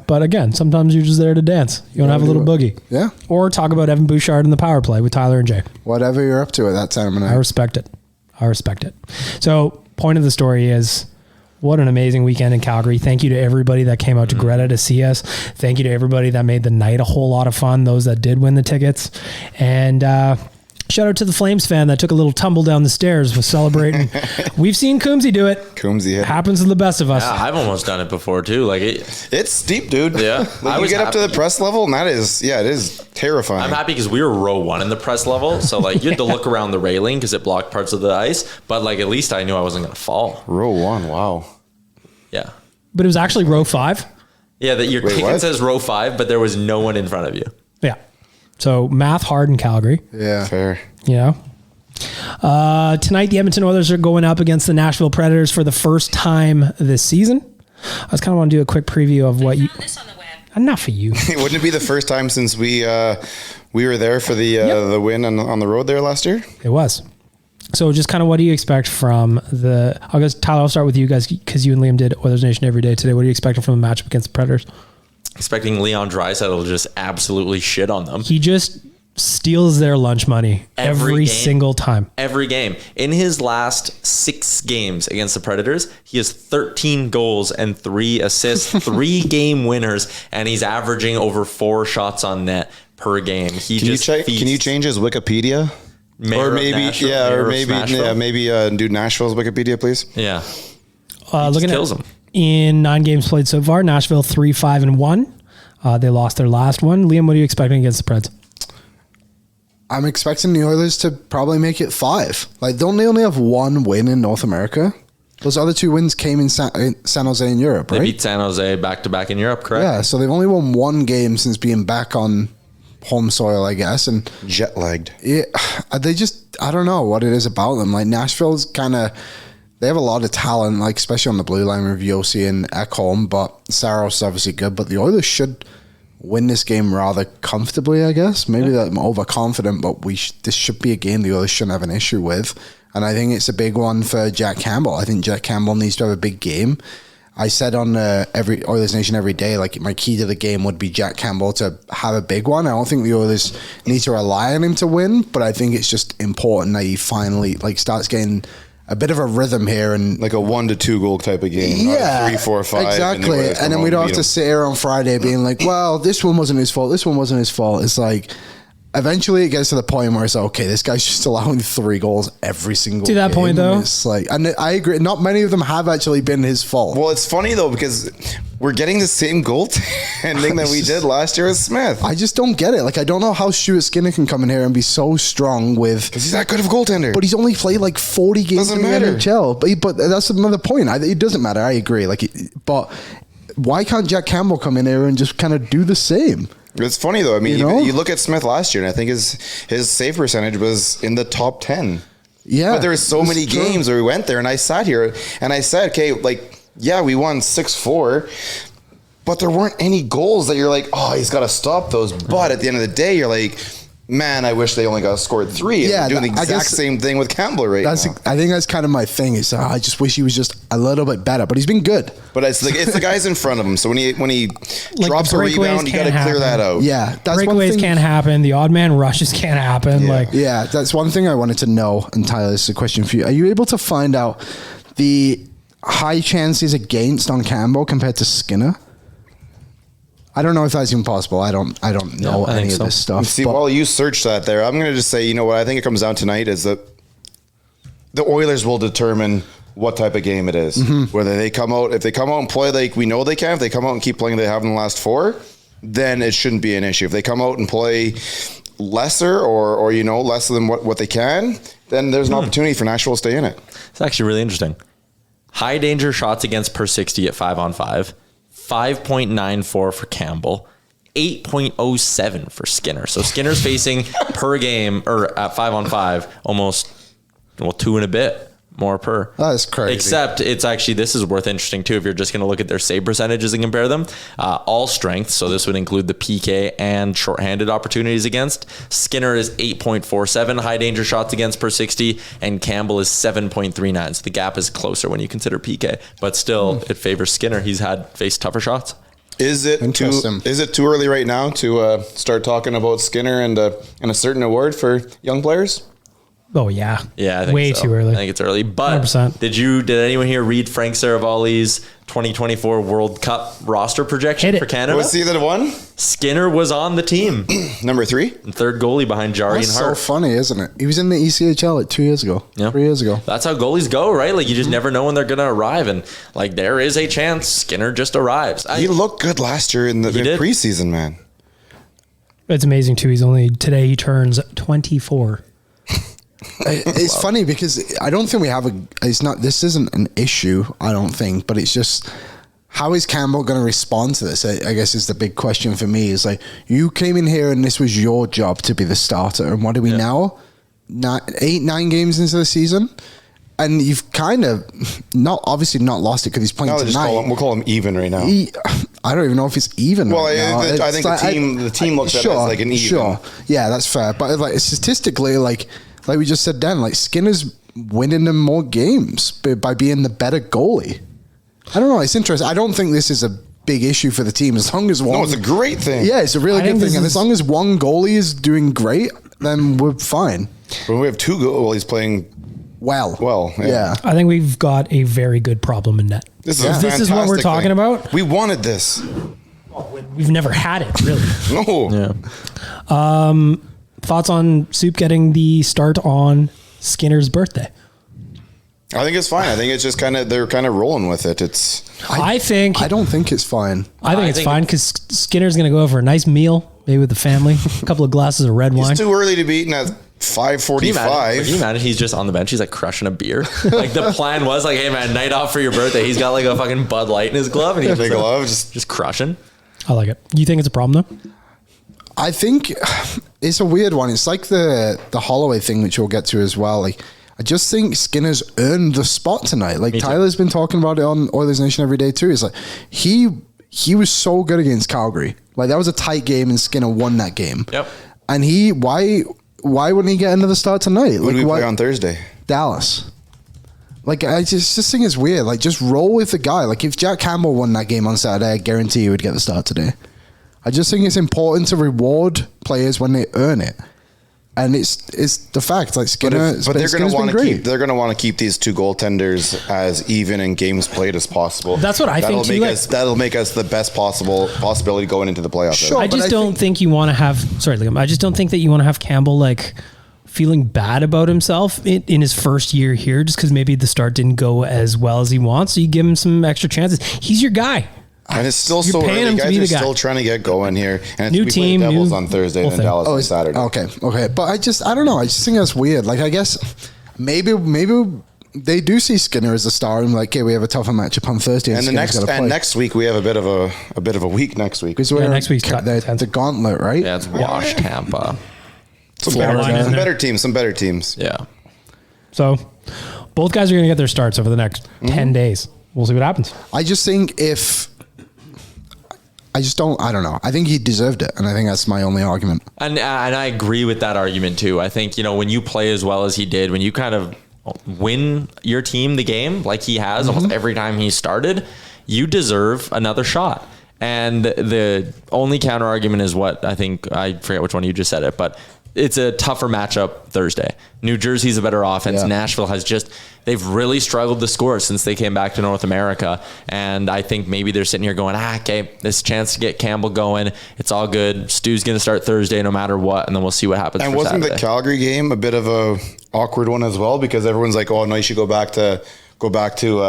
Speaker 2: but again, sometimes you're just there to dance. You want to have a little boogie.
Speaker 6: Yeah.
Speaker 2: Or talk about Evan Bouchard and the power play with Tyler and Jay.
Speaker 6: Whatever you're up to at that time of night.
Speaker 2: I respect it. So, point of the story is, what an amazing weekend in Calgary. Thank you to everybody that came out to Greta to see us. Thank you to everybody that made the night a whole lot of fun, those that did win the tickets. And Shout out to the Flames fan that took a little tumble down the stairs with celebrating. We've seen Coombsy do it.
Speaker 5: Coombsy hit.
Speaker 2: Happens to the best of us.
Speaker 3: Yeah, I've almost done it before too. Like
Speaker 5: it's steep, dude.
Speaker 3: Yeah.
Speaker 5: Like you get up to the press level, and it is terrifying.
Speaker 3: I'm happy because we were row 1 in the press level, so like you had to look around the railing because it blocked parts of the ice. But like at least I knew I wasn't gonna fall.
Speaker 5: Row 1, wow.
Speaker 3: Yeah.
Speaker 2: But it was actually row 5.
Speaker 3: Yeah, that your ticket says row 5, but there was no one in front of you.
Speaker 2: Yeah. So math hard in Calgary.
Speaker 6: Yeah.
Speaker 5: Fair.
Speaker 2: Yeah. Tonight, the Edmonton Oilers are going up against the Nashville Predators for the first time this season. I just kind of want to do a quick preview of what you...
Speaker 1: This on the web.
Speaker 2: Enough of you.
Speaker 5: Wouldn't it be the first time since we were there for the win on the road there last year?
Speaker 2: It was. So just kind of what do you expect from the... I guess, Tyler, I'll start with you guys because you and Liam did Oilers Nation every day today. What are you expecting from the matchup against the Predators?
Speaker 3: Expecting Leon Draisaitl to just absolutely shit on them.
Speaker 2: He just steals their lunch money every single time.
Speaker 3: Every game. In his last 6 games against the Predators, he has 13 goals and 3 assists, 3 game winners, and he's averaging over 4 shots on net per game. Can
Speaker 5: you change his Wikipedia? Maybe do Nashville's Wikipedia, please.
Speaker 3: Yeah.
Speaker 2: Looking
Speaker 3: kills
Speaker 2: at
Speaker 3: him.
Speaker 2: In 9 games played so far, Nashville 3-5-1. They lost their last one. Liam, what are you expecting against the Preds?
Speaker 6: I'm expecting the Oilers to probably make it 5. Like, don't they only have 1 win in North America? Those other 2 wins came in San Jose in Europe, right?
Speaker 3: They beat San Jose back-to-back in Europe, correct?
Speaker 6: Yeah, so they've only won 1 game since being back on home soil, I guess. And
Speaker 5: jet lagged.
Speaker 6: Yeah, they just, I don't know what it is about them. Like, Nashville's kind of, they have a lot of talent, like especially on the blue line with Yossi and Ekholm, but Saros obviously good. But the Oilers should win this game rather comfortably, I guess. Maybe that I'm overconfident, but this should be a game the Oilers shouldn't have an issue with. And I think it's a big one for Jack Campbell. I think Jack Campbell needs to have a big game. I said on every Oilers Nation every day, like my key to the game would be Jack Campbell to have a big one. I don't think the Oilers need to rely on him to win, but I think it's just important that he finally starts getting a bit of a rhythm here, and
Speaker 5: like a 1 to 2 goal type of game.
Speaker 6: Yeah,
Speaker 5: 3, 4, 5.
Speaker 6: exactly. And then we don't have to sit here on Friday being like, well, this one wasn't his fault. This one wasn't his fault. It's like, eventually it gets to the point where it's like, okay, this guy's just allowing 3 goals every single
Speaker 2: to that
Speaker 6: game.
Speaker 2: point though.
Speaker 6: It's like, and I agree, not many of them have actually been his fault.
Speaker 5: Well, it's funny though, because we're getting the same goaltending that we did last year with Smith.
Speaker 6: I just don't get it. Like, I don't know how Stuart Skinner can come in here and be so strong with,
Speaker 5: because he's that good of a goaltender.
Speaker 6: but he's only played like 40 games in the NHL. But that's another point. It doesn't matter. I agree. But why can't Jack Campbell come in here and just kind of do the same?
Speaker 5: It's funny though. I mean, you look at Smith last year, and I think his save percentage was in the top 10.
Speaker 6: Yeah,
Speaker 5: but there were so many games where we went there, and I sat here and I said, okay, we won 6-4, but there weren't any goals that you're like, oh, he's got to stop those. But at the end of the day, you're like, man, I wish they only got scored 3.
Speaker 6: Yeah,
Speaker 5: doing the exact same thing with Campbell now.
Speaker 6: I think that's kind of my thing. Is I just wish he was just a little bit better, but he's been good.
Speaker 5: But it's the guys in front of him. So when he drops a rebound, you got to clear that out.
Speaker 6: Yeah, that's
Speaker 2: breakaways can't happen. The odd man rushes can't happen.
Speaker 6: Yeah, that's one thing I wanted to know. And Tyler, this is a question for you. Are you able to find out the high chances against on Campbell compared to Skinner? I don't know if that's even possible. I don't know any of this stuff.
Speaker 5: See, while you search that there, I'm going to just say, you know what I think it comes down tonight is that the Oilers will determine what type of game it is. Mm-hmm. Whether if they come out and play like we know they can, if they come out and keep playing they have in the last 4, then it shouldn't be an issue. If they come out and play lesser or less than what they can, then there's an opportunity for Nashville to stay in it.
Speaker 3: It's actually really interesting. High danger shots against per 60 at 5-on-5. 5.94 for Campbell, 8.07 for Skinner. So Skinner's facing per game or at 5-on-5 almost 2 and a bit more per.
Speaker 6: That's crazy.
Speaker 3: Except it's actually, this is worth interesting too if you're just going to look at their save percentages and compare them. All strength, so this would include the PK and shorthanded opportunities against. Skinner is 8.47 high danger shots against per 60, and Campbell is 7.39. So the gap is closer when you consider PK, but still it favors Skinner. He's faced tougher shots.
Speaker 5: Is it too early right now to start talking about Skinner and a certain award for young players?
Speaker 2: Oh yeah.
Speaker 3: Yeah, I think
Speaker 2: way
Speaker 3: so.
Speaker 2: too early.
Speaker 3: I think it's early. But
Speaker 2: 100%.
Speaker 3: did anyone here read Frank Saravalli's 2024 World Cup roster projection for Canada?
Speaker 5: Was he the one?
Speaker 3: Skinner was on the team.
Speaker 5: Number 3?
Speaker 3: And third goalie behind Jari
Speaker 6: That's
Speaker 3: and
Speaker 6: so
Speaker 3: Hart.
Speaker 6: funny, isn't it? He was in the ECHL like 2 years ago.
Speaker 3: Yeah.
Speaker 6: 3 years ago.
Speaker 3: That's how goalies go, right? Like you just never know when they're going to arrive. And like there is a chance Skinner just arrives.
Speaker 5: He looked good last year in the preseason, man.
Speaker 2: It's amazing too. Today he turns 24.
Speaker 6: It's funny because I don't think we have this isn't an issue, I don't think, but it's just, how is Campbell going to respond to this? I guess is the big question for me. Is like, you came in here and this was your job to be the starter, and what are we now? 9 games into the season, and you've kind of obviously not lost it because he's playing tonight.
Speaker 5: We'll call him even right now.
Speaker 6: I don't even know if it's even.
Speaker 5: Well,
Speaker 6: right now.
Speaker 5: I think the team looks at it as like an even.
Speaker 6: Sure, yeah, that's fair. But like statistically, like we just said, Dan, like Skinner's winning them more games by being the better goalie. I don't know. It's interesting. I don't think this is a big issue for the team as long as one.
Speaker 5: No, it's a great thing.
Speaker 6: Yeah, it's a really good thing, and as long as one goalie is doing great, then we're fine.
Speaker 5: When we have 2 goalies playing
Speaker 6: well,
Speaker 5: yeah.
Speaker 2: I think we've got a very good problem in net.
Speaker 5: This is
Speaker 2: If this is what we're talking about.
Speaker 5: We wanted this.
Speaker 2: We've never had it, really.
Speaker 5: No.
Speaker 2: Yeah. Thoughts on Soup getting the start on Skinner's birthday?
Speaker 5: I think it's fine. I think it's just they're kind of rolling with it.
Speaker 2: I
Speaker 6: don't think it's fine.
Speaker 2: I think it's fine because Skinner's going to go over a nice meal, maybe with the family, a couple of glasses of red wine.
Speaker 5: It's too early to be eating at 5:45.
Speaker 3: Can you imagine he's just on the bench? He's like crushing a beer. Like the plan was like, hey man, night off for your birthday. He's got like a fucking Bud Light in his glove and he's
Speaker 5: big glove, just
Speaker 3: crushing.
Speaker 2: I like it. You think it's a problem though?
Speaker 6: I think it's a weird one. It's like the Holloway thing, which we'll get to as well. Like, I just think Skinner's earned the spot tonight. Like Tyler's been talking about it on Oilers Nation every day too. It's like he was so good against Calgary. Like that was a tight game and Skinner won that game.
Speaker 3: Yep.
Speaker 6: And why wouldn't he get another start tonight?
Speaker 5: Who do we play on Thursday?
Speaker 6: Dallas. Like I just think it's weird. Like just roll with the guy. Like if Jack Campbell won that game on Saturday, I guarantee he would get the start today. I just think it's important to reward players when they earn it, and it's the fact. Like Skinner,
Speaker 5: but they're going to want to keep these 2 goaltenders as even in games played as possible.
Speaker 2: That's what I think.
Speaker 5: That'll make us the best possibility going into the playoffs.
Speaker 2: Sure, I just don't think you want to have. Sorry, Liam, I just don't think that you want to have Campbell like feeling bad about himself in his first year here, just because maybe the start didn't go as well as he wants. So you give him some extra chances. He's your guy.
Speaker 5: And it's still so early. Guys are still trying to get going here. And
Speaker 2: new team,
Speaker 5: Devils on Thursday and Dallas on Saturday.
Speaker 6: Okay. But I don't know. I just think that's weird. Like, I guess maybe they do see Skinner as a star and like, okay, we have a tougher matchup on Thursday.
Speaker 5: And next week we have a bit of a week next week.
Speaker 6: Because next week's the gauntlet, right?
Speaker 3: Yeah, it's Wash, Tampa.
Speaker 5: Some better teams.
Speaker 3: Yeah.
Speaker 2: So both guys are going to get their starts over the next 10 days. We'll see what happens.
Speaker 6: I just think I don't know. I think he deserved it, and I think that's my only argument.
Speaker 3: And I agree with that argument too. I think, when you play as well as he did, when you kind of win your team the game like he has almost every time he started, you deserve another shot. And the only counter argument is what I think, I forget which one you just said it, but it's a tougher matchup Thursday. New Jersey's a better offense. Yeah. Nashville they've really struggled to score since they came back to North America. And I think maybe they're sitting here going, okay, this chance to get Campbell going. It's all good. Stu's going to start Thursday no matter what. And then we'll see what happens.
Speaker 5: And wasn't Saturday. The Calgary game a bit of a awkward one as well? Because everyone's like, oh no, you should go back to Stu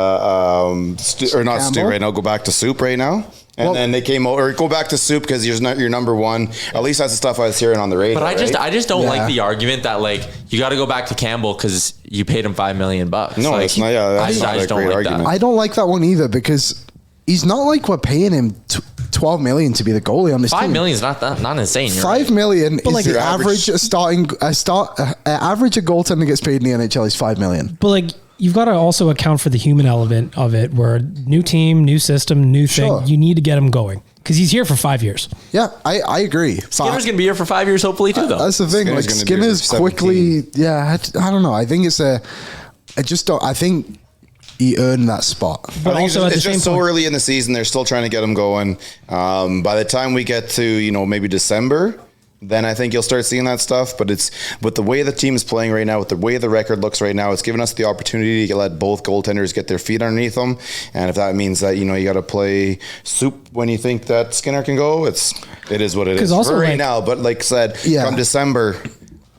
Speaker 5: right now. Go back to Soup right now. And then they came over, go back to Soup because you're number one. At least that's the stuff I was hearing on the radio.
Speaker 3: But I just don't like the argument that like you got to go back to Campbell because you paid him $5 million. No,
Speaker 5: it's not. Yeah, that's not a great argument.
Speaker 6: I don't like that one either because he's not like we're paying him $12 million to be the goalie on this team.
Speaker 3: $5 million is not insane.
Speaker 6: $5 million is like the average average a goaltender gets paid in the NHL is $5 million.
Speaker 2: But like, you've got to also account for the human element of it, where new team, new system, new thing. Sure. You need to get him going because he's here for 5 years.
Speaker 6: Yeah, I agree.
Speaker 3: Skinner's going to be here for 5 years, hopefully too. Though
Speaker 6: that's the thing. Skinner's quickly. Yeah, I don't know. I think I think he earned that spot.
Speaker 5: But also it's just so early in the season. They're still trying to get him going. By the time we get to maybe December. then I think you'll start seeing that stuff. But it's with the way the team is playing right now, with the way the record looks right now, it's given us the opportunity to let both goaltenders get their feet underneath them. And if that means that, you know, you got to play soup when you think that Skinner can go, it is what it is
Speaker 2: also,
Speaker 5: for right now. But like I said, come December,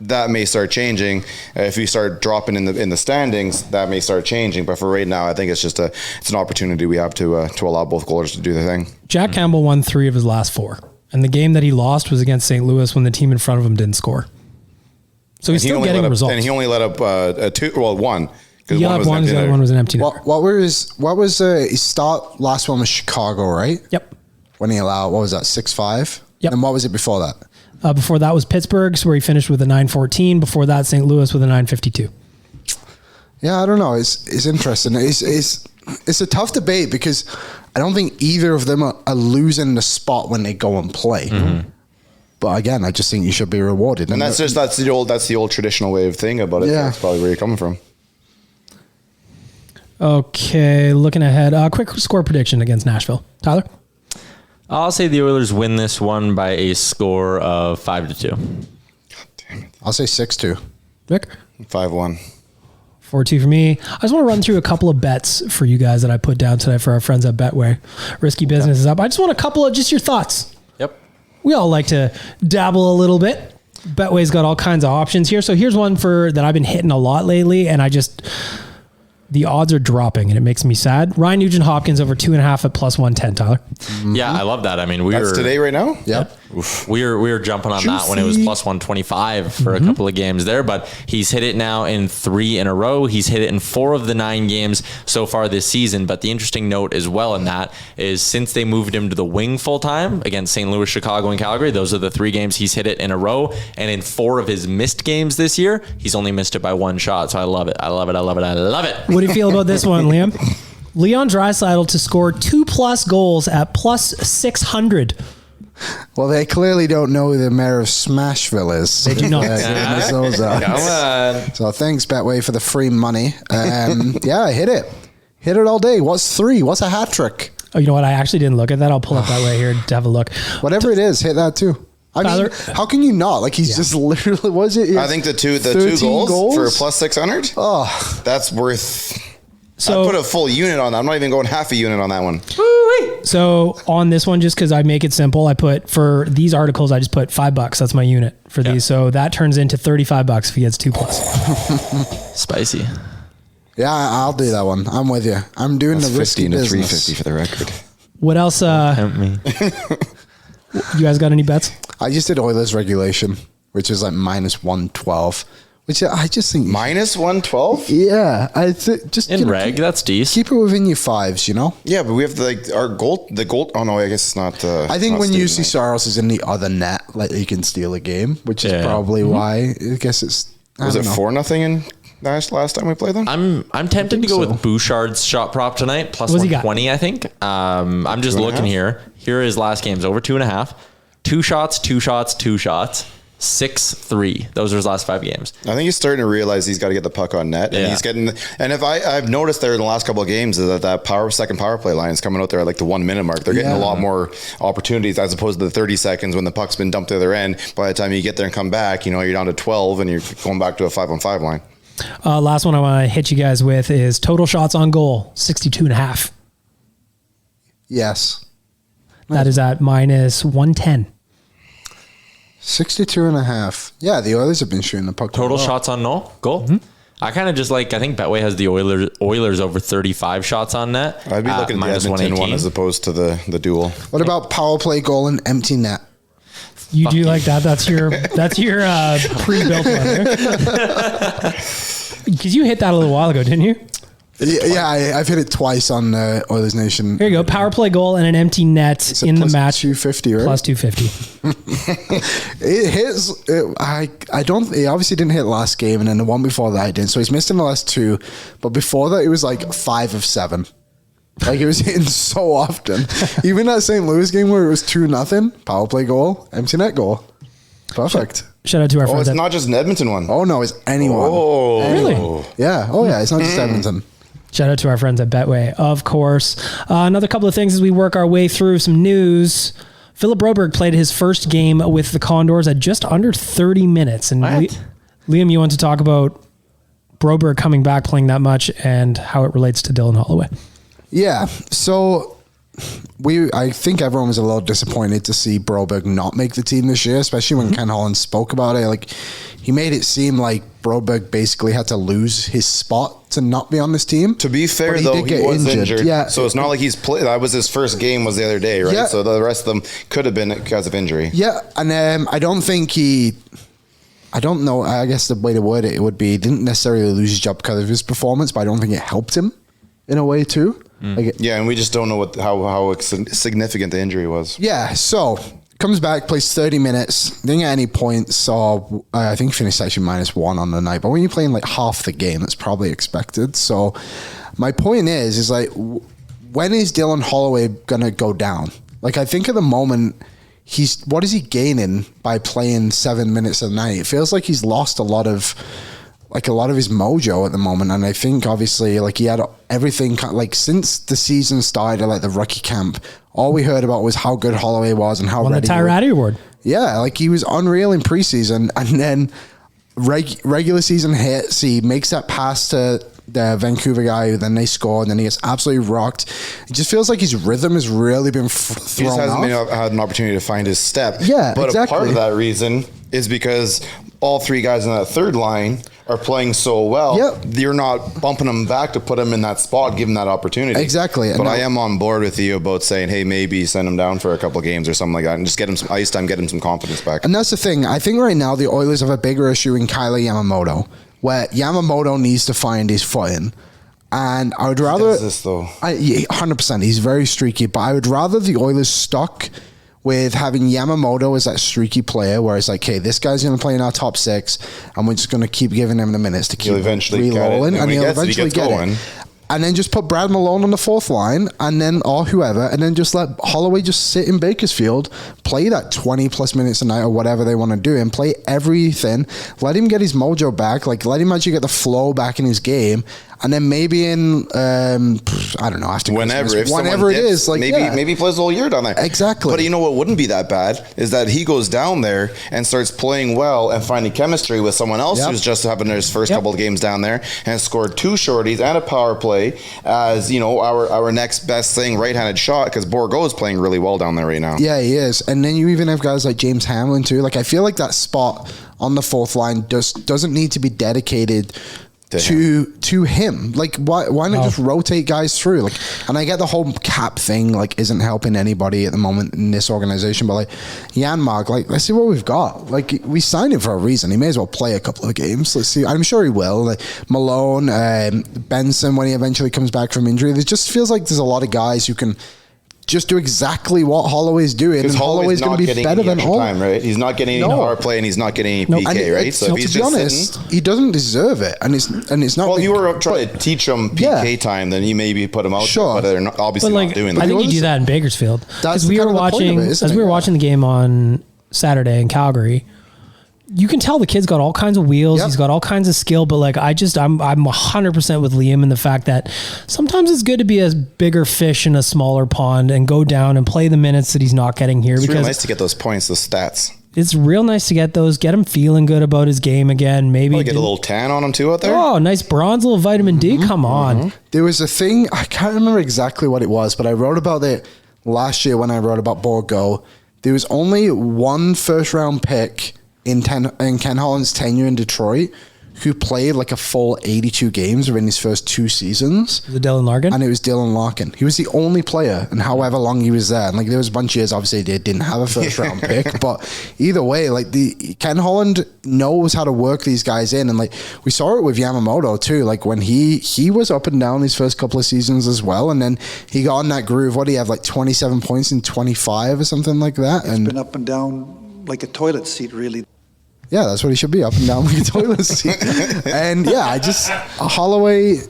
Speaker 5: that may start changing. If you start dropping in the standings, that may start changing. But for right now, I think it's just it's an opportunity we have to allow both goalers to do their thing.
Speaker 2: Jack Campbell won 3 of his last 4. And the game that he lost was against St. Louis when the team in front of him didn't score. So he's still getting results.
Speaker 5: And he only let up one.
Speaker 2: He let up one, the other one was an empty net.
Speaker 6: What was his start? Last one was Chicago, right?
Speaker 2: Yep.
Speaker 6: When he allowed, what was that, 6-5?
Speaker 2: Yep.
Speaker 6: And what was it before that?
Speaker 2: Before that was Pittsburgh's, where he finished with a 914. Before that, St. Louis with a 952.
Speaker 6: Yeah, I don't know. It's interesting. It's a tough debate because I don't think either of them are losing the spot when they go and play. Mm-hmm. But again, I just think you should be rewarded.
Speaker 5: And that's the old traditional way of thinking about it.
Speaker 6: Yeah.
Speaker 5: That's probably where you're coming from.
Speaker 2: Okay, looking ahead. Quick score prediction against Nashville. Tyler?
Speaker 3: I'll say the Oilers win this one by a score of 5-2.
Speaker 5: God damn it.
Speaker 6: I'll say 6-2.
Speaker 2: Rick?
Speaker 5: 5-1.
Speaker 2: 4-2 for me. I just want to run through a couple of bets for you guys that I put down today for our friends at Betway. Risky Business is up. I just want a couple of just your thoughts.
Speaker 3: Yep.
Speaker 2: We all like to dabble a little bit. Betway's got all kinds of options here. So here's one that I've been hitting a lot lately, and the odds are dropping, and it makes me sad. Ryan Nugent-Hopkins over 2.5 at plus 110, Tyler.
Speaker 3: Mm-hmm. Yeah, I love that. I mean,
Speaker 5: That's today right now?
Speaker 6: Yep.
Speaker 3: We were jumping on that when it was plus 125 for a couple of games there, but he's hit it now in 3 in a row. He's hit it in 4 of the 9 games so far this season. But the interesting note as well in that is since they moved him to the wing full time against St. Louis, Chicago, and Calgary, those are the 3 games he's hit it in a row. And in 4 of his missed games this year, he's only missed it by 1 shot. So I love it. I love it. I love it. I love it.
Speaker 2: What do you feel about this one, Liam? Leon Draisaitl to score 2+ goals at plus 600.
Speaker 6: Well, they clearly don't know who the mayor of Smashville is.
Speaker 2: They do not.
Speaker 3: Come on.
Speaker 6: So thanks, Betway, for the free money. Yeah, hit it. Hit it all day. What's 3? What's a hat trick?
Speaker 2: Oh, you know what? I actually didn't look at that. I'll pull up that way here to have a look.
Speaker 6: Whatever it is, hit that too. I mean, how can you not? Like, he's just literally, was it?
Speaker 5: I think the two goals for plus 600.
Speaker 6: Oh,
Speaker 5: that's worth.
Speaker 2: So
Speaker 5: I put a full unit on that. I'm not even going half a unit on that one.
Speaker 2: So on this one, just because I make it simple, I put for these articles, I just put $5. That's my unit for these. So that turns into $35 if he gets 2+.
Speaker 3: Spicy.
Speaker 6: Yeah, I'll do that one. I'm with you. I'm doing the risky
Speaker 5: 15 to
Speaker 6: business.
Speaker 5: 350 for the record.
Speaker 2: What else?
Speaker 3: Tempt me.
Speaker 2: You guys got any bets?
Speaker 6: I just did Oilers regulation, which is like minus 112. Which I just think
Speaker 5: minus 112.
Speaker 6: Yeah, I just
Speaker 3: in reg. That's decent.
Speaker 6: Keep it within your 5s, you know.
Speaker 5: Yeah, but we have our goal. The goal. Oh no, I guess it's not.
Speaker 6: I think when UC Saros is in the other net, like he can steal a game, which is probably why. I guess it's.
Speaker 5: Was it 4-0 in last time we played them?
Speaker 3: I'm tempted to go with Bouchard's shot prop tonight plus 120. I think. I'm just looking here. Here are his last games over 2.5. 2 shots, 2 shots, 2 shots. 6-3. Those are his last 5 games.
Speaker 5: I think he's starting to realize he's got to get the puck on net, and he's getting. And if I've noticed there in the last couple of games is that second power play line is coming out there at like the 1 minute mark. They're getting a lot more opportunities as opposed to the 30 seconds when the puck's been dumped to the other end. By the time you get there and come back, you're down to 12 and you're going back to a 5-on-5 line.
Speaker 2: Last one I want to hit you guys with is total shots on goal, 62.5.
Speaker 6: Yes.
Speaker 2: That is at minus 110.
Speaker 6: 62.5. Yeah, the Oilers have been shooting the puck.
Speaker 3: Total shots on goal? Mm-hmm. I kind of just I think Betway has the Oilers over 35 shots on net.
Speaker 5: I'd be looking at the Edmonton one as opposed to the duel.
Speaker 6: What about power play goal and empty net?
Speaker 2: You do like that? That's your pre-built one. Because you hit that a little while ago, didn't you?
Speaker 6: Yeah, I've hit it twice on Oilers Nation.
Speaker 2: Here you go. Power play goal and an empty net in the match.
Speaker 6: 250, right?
Speaker 2: Plus 250.
Speaker 6: It hits. I don't. He obviously didn't hit last game, and then the one before that he didn't. So he's missed in the last 2. But before that, it was like 5 of 7. Like it was hitting so often. Even that St. Louis game where it was 2-0, power play goal, empty net goal. Perfect.
Speaker 2: Shout out to our friends.
Speaker 5: It's not just an Edmonton one.
Speaker 6: Oh no, it's anyone.
Speaker 5: Oh,
Speaker 2: really?
Speaker 6: Yeah. Oh yeah, it's not just Edmonton.
Speaker 2: Shout out to our friends at Betway, of course. Another couple of things as we work our way through some news. Philip Broberg played his first game with the Condors at just under 30 minutes. And Liam, you want to talk about Broberg coming back playing that much and how it relates to Dylan Holloway?
Speaker 6: Yeah. So I think everyone was a little disappointed to see Broberg not make the team this year, especially when Ken Holland spoke about it. Like, he made it seem like Broberg basically had to lose his spot to not be on this team.
Speaker 5: To be fair, though, he was injured.
Speaker 6: Yeah.
Speaker 5: So it's not like he's played. That was his first game was the other day, right?
Speaker 6: Yeah.
Speaker 5: So the rest of them could have been because of injury.
Speaker 6: Yeah. And I don't think I don't know. I guess the way to word it would be he didn't necessarily lose his job because of his performance, but I don't think it helped him in a way too. Like,
Speaker 5: Yeah, and we just don't know how significant the injury was.
Speaker 6: yeah. So comes back, plays 30 minutes, didn't get any points. So I think finished actually -1 on the night. But when you're playing like half the game, that's probably expected. So my point is like, when is Dylan Holloway gonna go down? Like, I think at the moment, what is he gaining by playing 7 minutes a night? It feels like he's lost a lot of his mojo at the moment. And I think obviously like he had everything like since the season started, like the rookie camp, all we heard about was how good Holloway was and how
Speaker 2: Won the
Speaker 6: ready
Speaker 2: Tyratty Award.
Speaker 6: Yeah, like he was unreal in preseason, and then regular season hits. He makes that pass to the Vancouver guy, who then they score, and then he gets absolutely rocked. It just feels like his rhythm has really been thrown
Speaker 5: He just hasn't had an opportunity to find his step.
Speaker 6: Yeah,
Speaker 5: but
Speaker 6: exactly.
Speaker 5: a part of that reason is because all three guys on that third line are playing so well.
Speaker 6: Yep.
Speaker 5: You're not bumping them back to put them in that spot, give them that opportunity.
Speaker 6: Exactly.
Speaker 5: But I am on board with you about saying, hey, maybe send him down for a couple of games or something like that and just get him some ice time, get him some confidence back.
Speaker 6: And that's the thing. I think right now the Oilers have a bigger issue in Kyle Yamamoto, where Yamamoto needs to find his footing. And I would rather...
Speaker 5: He does this, though.
Speaker 6: 100%. He's very streaky. But I would rather the Oilers stuck with having Yamamoto as that streaky player, where it's like, hey, this guy's going to play in our top 6, and we're just going to keep giving him the minutes to keep reloading, and he'll eventually get it. And then just put Brad Malone on the fourth line, and then or whoever, and then just let Holloway just sit in Bakersfield, play that 20 plus minutes a night or whatever they want to do, and play everything. Let him get his mojo back, like let him actually get the flow back in his game, and then maybe in I don't know, after
Speaker 5: whenever
Speaker 6: it is, like
Speaker 5: maybe he plays the whole year down there.
Speaker 6: Exactly.
Speaker 5: But you know what wouldn't be that bad is that he goes down there and starts playing well and finding chemistry with someone else who's just having his first couple of games down there and scored 2 shorties and a power play as, you know, our next best thing, right-handed shot, because Bourgault is playing really well down there right now.
Speaker 6: Yeah, he is. And then you even have guys like James Hamlin too. Like, I feel like that spot on the fourth line doesn't need to be dedicated to him. Like, why not just rotate guys through? Like, and I get the whole cap thing like isn't helping anybody at the moment in this organization, but like Janmark, like let's see what we've got. Like, we signed him for a reason. He may as well play a couple of games. Let's see. I'm sure he will. Like Malone, Benson when he eventually comes back from injury. It just feels like there's a lot of guys who can just do exactly what Holloway's doing, and Holloway's going to be better than all.
Speaker 5: Time, right? He's not getting any power play, and he's not getting any PK, right?
Speaker 6: So if he's just honest, he doesn't deserve it, and it's not.
Speaker 5: Well, if you were trying to teach him PK time, then you maybe put him out.
Speaker 6: Sure,
Speaker 5: but they're obviously not doing that.
Speaker 2: I think you do that in Bakersfield because we were watching
Speaker 6: watching
Speaker 2: the game on Saturday in Calgary. You can tell the kid's got all kinds of wheels. Yep. He's got all kinds of skill, but like I'm 100% with Liam in the fact that sometimes it's good to be a bigger fish in a smaller pond and go down and play the minutes that he's not getting here.
Speaker 5: It's
Speaker 2: because
Speaker 5: real nice to get those points, those stats.
Speaker 2: It's real nice to get those, get him feeling good about his game again. Maybe
Speaker 5: get a little tan on him too out there.
Speaker 2: Oh, nice bronze, little vitamin D. Come on.
Speaker 6: There was a thing, I can't remember exactly what it was, but I wrote about it last year when I wrote about Bourgault. There was only one first round pick in Ken Holland's tenure in Detroit who played like a full 82 games within his first 2 seasons.
Speaker 2: Was it Dylan Larkin?
Speaker 6: And it was Dylan Larkin. He was the only player, and however long he was there. And like there was a bunch of years, obviously, they didn't have a first round pick. But either way, like Ken Holland knows how to work these guys in. And like we saw it with Yamamoto too. Like when he was up and down his first couple of seasons as well. And then he got in that groove. What do you have, like 27 points in 25 or something like that?
Speaker 7: It's been up and down like a toilet seat, really.
Speaker 6: Yeah, that's what he should be, up and down like a toilet seat. And yeah, Holloway,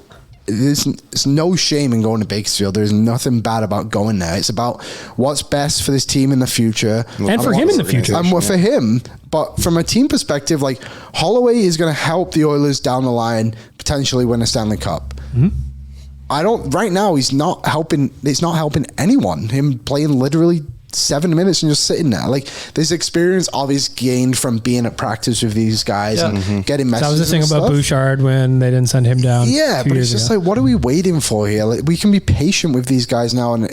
Speaker 6: there's no shame in going to Bakersfield. There's nothing bad about going there. It's about what's best for this team in the future.
Speaker 2: And for him in the future.
Speaker 6: And for him. But from a team perspective, like Holloway is going to help the Oilers down the line potentially win a Stanley Cup. Mm-hmm. Right now, he's not helping. It's not helping anyone. Him playing literally 7 minutes and just sitting there. Like, this experience obviously gained from being at practice with these guys and getting messages.
Speaker 2: That was the thing about Bouchard when they didn't send him down.
Speaker 6: Yeah, but it's just like, what are we waiting for here? Like, we can be patient with these guys now, and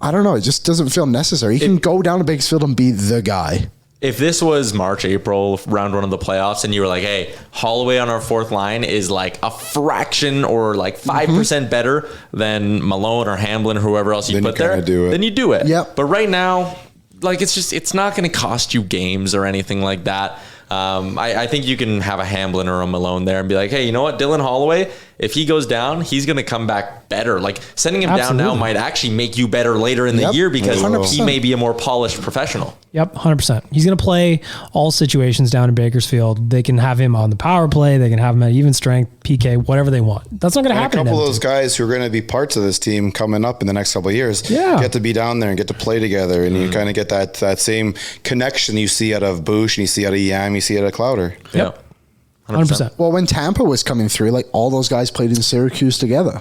Speaker 6: I don't know, it just doesn't feel necessary. You can go down to Bakersfield and be the guy.
Speaker 3: If this was March, April, round one of the playoffs, and you were like, hey, Holloway on our fourth line is like a fraction or like 5% better than Malone or Hamblin or whoever else you put there, then you do it.
Speaker 6: Yep.
Speaker 3: But right now, like, it's not going to cost you games or anything like that. I think you can have a Hamblin or a Malone there and be like, hey, you know what? Dylan Holloway, if he goes down, he's going to come back better. Like, sending him down now might actually make you better later in the year because
Speaker 6: 100%.
Speaker 3: he may be a more polished professional.
Speaker 2: Yep, 100%. He's going to play all situations down in Bakersfield. They can have him on the power play. They can have him at even strength, PK, whatever they want. That's not going to happen.
Speaker 5: A couple of those guys who are going to be parts of this team coming up in the next couple of years get to be down there and get to play together. And you kind of get that same connection you see out of Bush and you see out of Yam, you see out of Clowder.
Speaker 2: Yep. 100%.
Speaker 6: Well, when Tampa was coming through, like, all those guys played in Syracuse together.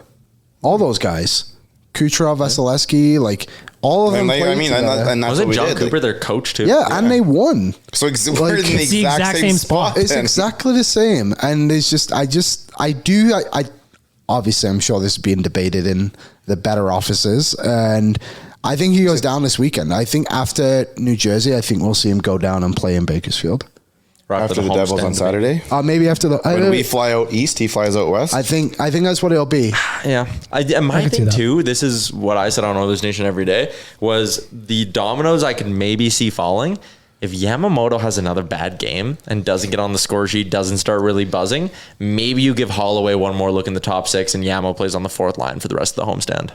Speaker 6: All those guys. Kucherov, Vasilevsky, like, all of them played together.
Speaker 5: And that's
Speaker 3: Wasn't
Speaker 5: what we
Speaker 3: John
Speaker 5: did.
Speaker 3: Cooper their coach too?
Speaker 6: Yeah, and they won.
Speaker 5: So we're in the exact same spot.
Speaker 6: It's exactly the same. And it's just, I obviously, I'm sure this is being debated in the better offices. And I think he goes down this weekend. I think after New Jersey, I think we'll see him go down and play in Bakersfield.
Speaker 3: Right
Speaker 5: after the Devils on Saturday?
Speaker 6: Maybe after the...
Speaker 5: When we fly out east, he flies out west?
Speaker 6: I think that's what it'll be.
Speaker 3: Yeah. My thing too, this is what I said on Oilers Nation every day, was the dominoes I can maybe see falling. If Yamamoto has another bad game and doesn't get on the score sheet, doesn't start really buzzing, maybe you give Holloway one more look in the top six and Yamo plays on the fourth line for the rest of the homestand.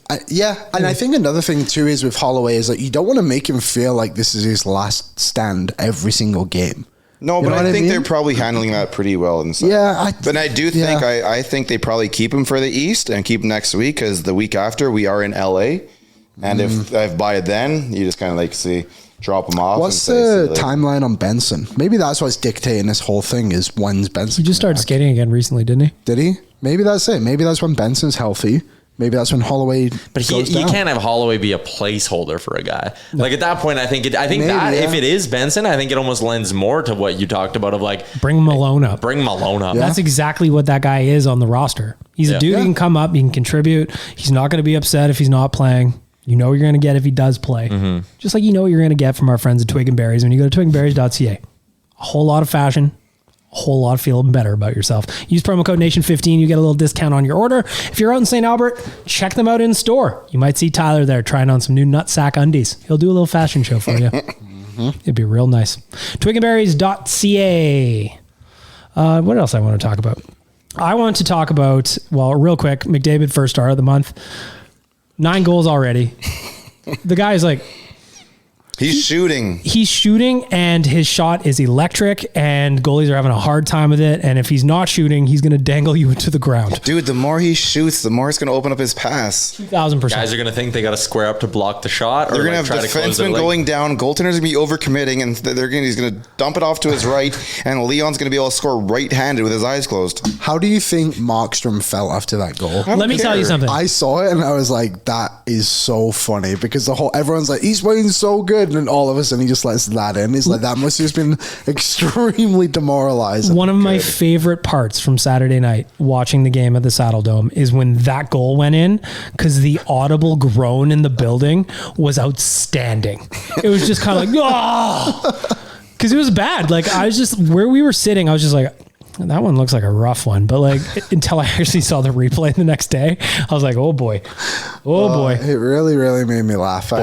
Speaker 6: And I think another thing too is with Holloway is that you don't want to make him feel like this is his last stand every single game.
Speaker 5: No, but I think they're probably handling that pretty well. But I do think I think they probably keep him for the East and keep him next week because the week after we are in LA, and if by then you just kind of like drop him off.
Speaker 6: What's the timeline on Benson? Maybe that's what's dictating this whole thing is when's Benson.
Speaker 2: He just started skating again recently, didn't he?
Speaker 6: Did he? Maybe that's it. Maybe that's when Benson's healthy. Maybe that's when Holloway.
Speaker 3: But you can't have Holloway be a placeholder for a guy. No. Like at that point, I think if it is Benson, I think it almost lends more to what you talked about of like
Speaker 2: bring Malone up.
Speaker 3: Yeah.
Speaker 2: That's exactly what that guy is on the roster. He's a dude who can come up, he can contribute. He's not going to be upset if he's not playing. You know what you're going to get if he does play. Mm-hmm. Just like you know what you're going to get from our friends at Twig and Berries when you go to twigandberries.ca. A whole lot of fashion. A whole lot of feeling better about yourself. Use promo code NATION15. You get a little discount on your order. If you're out in St. Albert, check them out in store. You might see Tyler there trying on some new nutsack undies. He'll do a little fashion show for you. It'd be real nice. twigandberries.ca. What else I want to talk about? I want to talk about, real quick, McDavid, first star of the month. 9 goals already. The guy is like...
Speaker 5: He's shooting,
Speaker 2: and his shot is electric, and goalies are having a hard time with it. And if he's not shooting, he's going to dangle you into the ground.
Speaker 5: Dude, the more he shoots, the more it's going to open up his pass.
Speaker 2: 2,000%.
Speaker 3: Guys are going to think they got to square up to block the shot.
Speaker 5: They're going to have defensemen going down. Goaltenders going to be overcommitting, and he's going to dump it off to his right, and Leon's going to be able to score right-handed with his eyes closed.
Speaker 6: How do you think Markstrom felt after that goal?
Speaker 2: Let me tell you something.
Speaker 6: I saw it, and I was like, that is so funny, because everyone's like, he's playing so good. And then all of a sudden he just lets that in. He's like, that must have just been extremely demoralizing.
Speaker 2: One of my favorite parts from Saturday night watching the game at the Saddle Dome is when that goal went in, because the audible groan in the building was outstanding. It was just kind of like, oh, because it was bad. Like I was just, where we were sitting, I was just like, that one looks like a rough one, but like until I actually saw the replay the next day, I was like, oh boy.
Speaker 6: It really, really made me laugh.
Speaker 4: Oh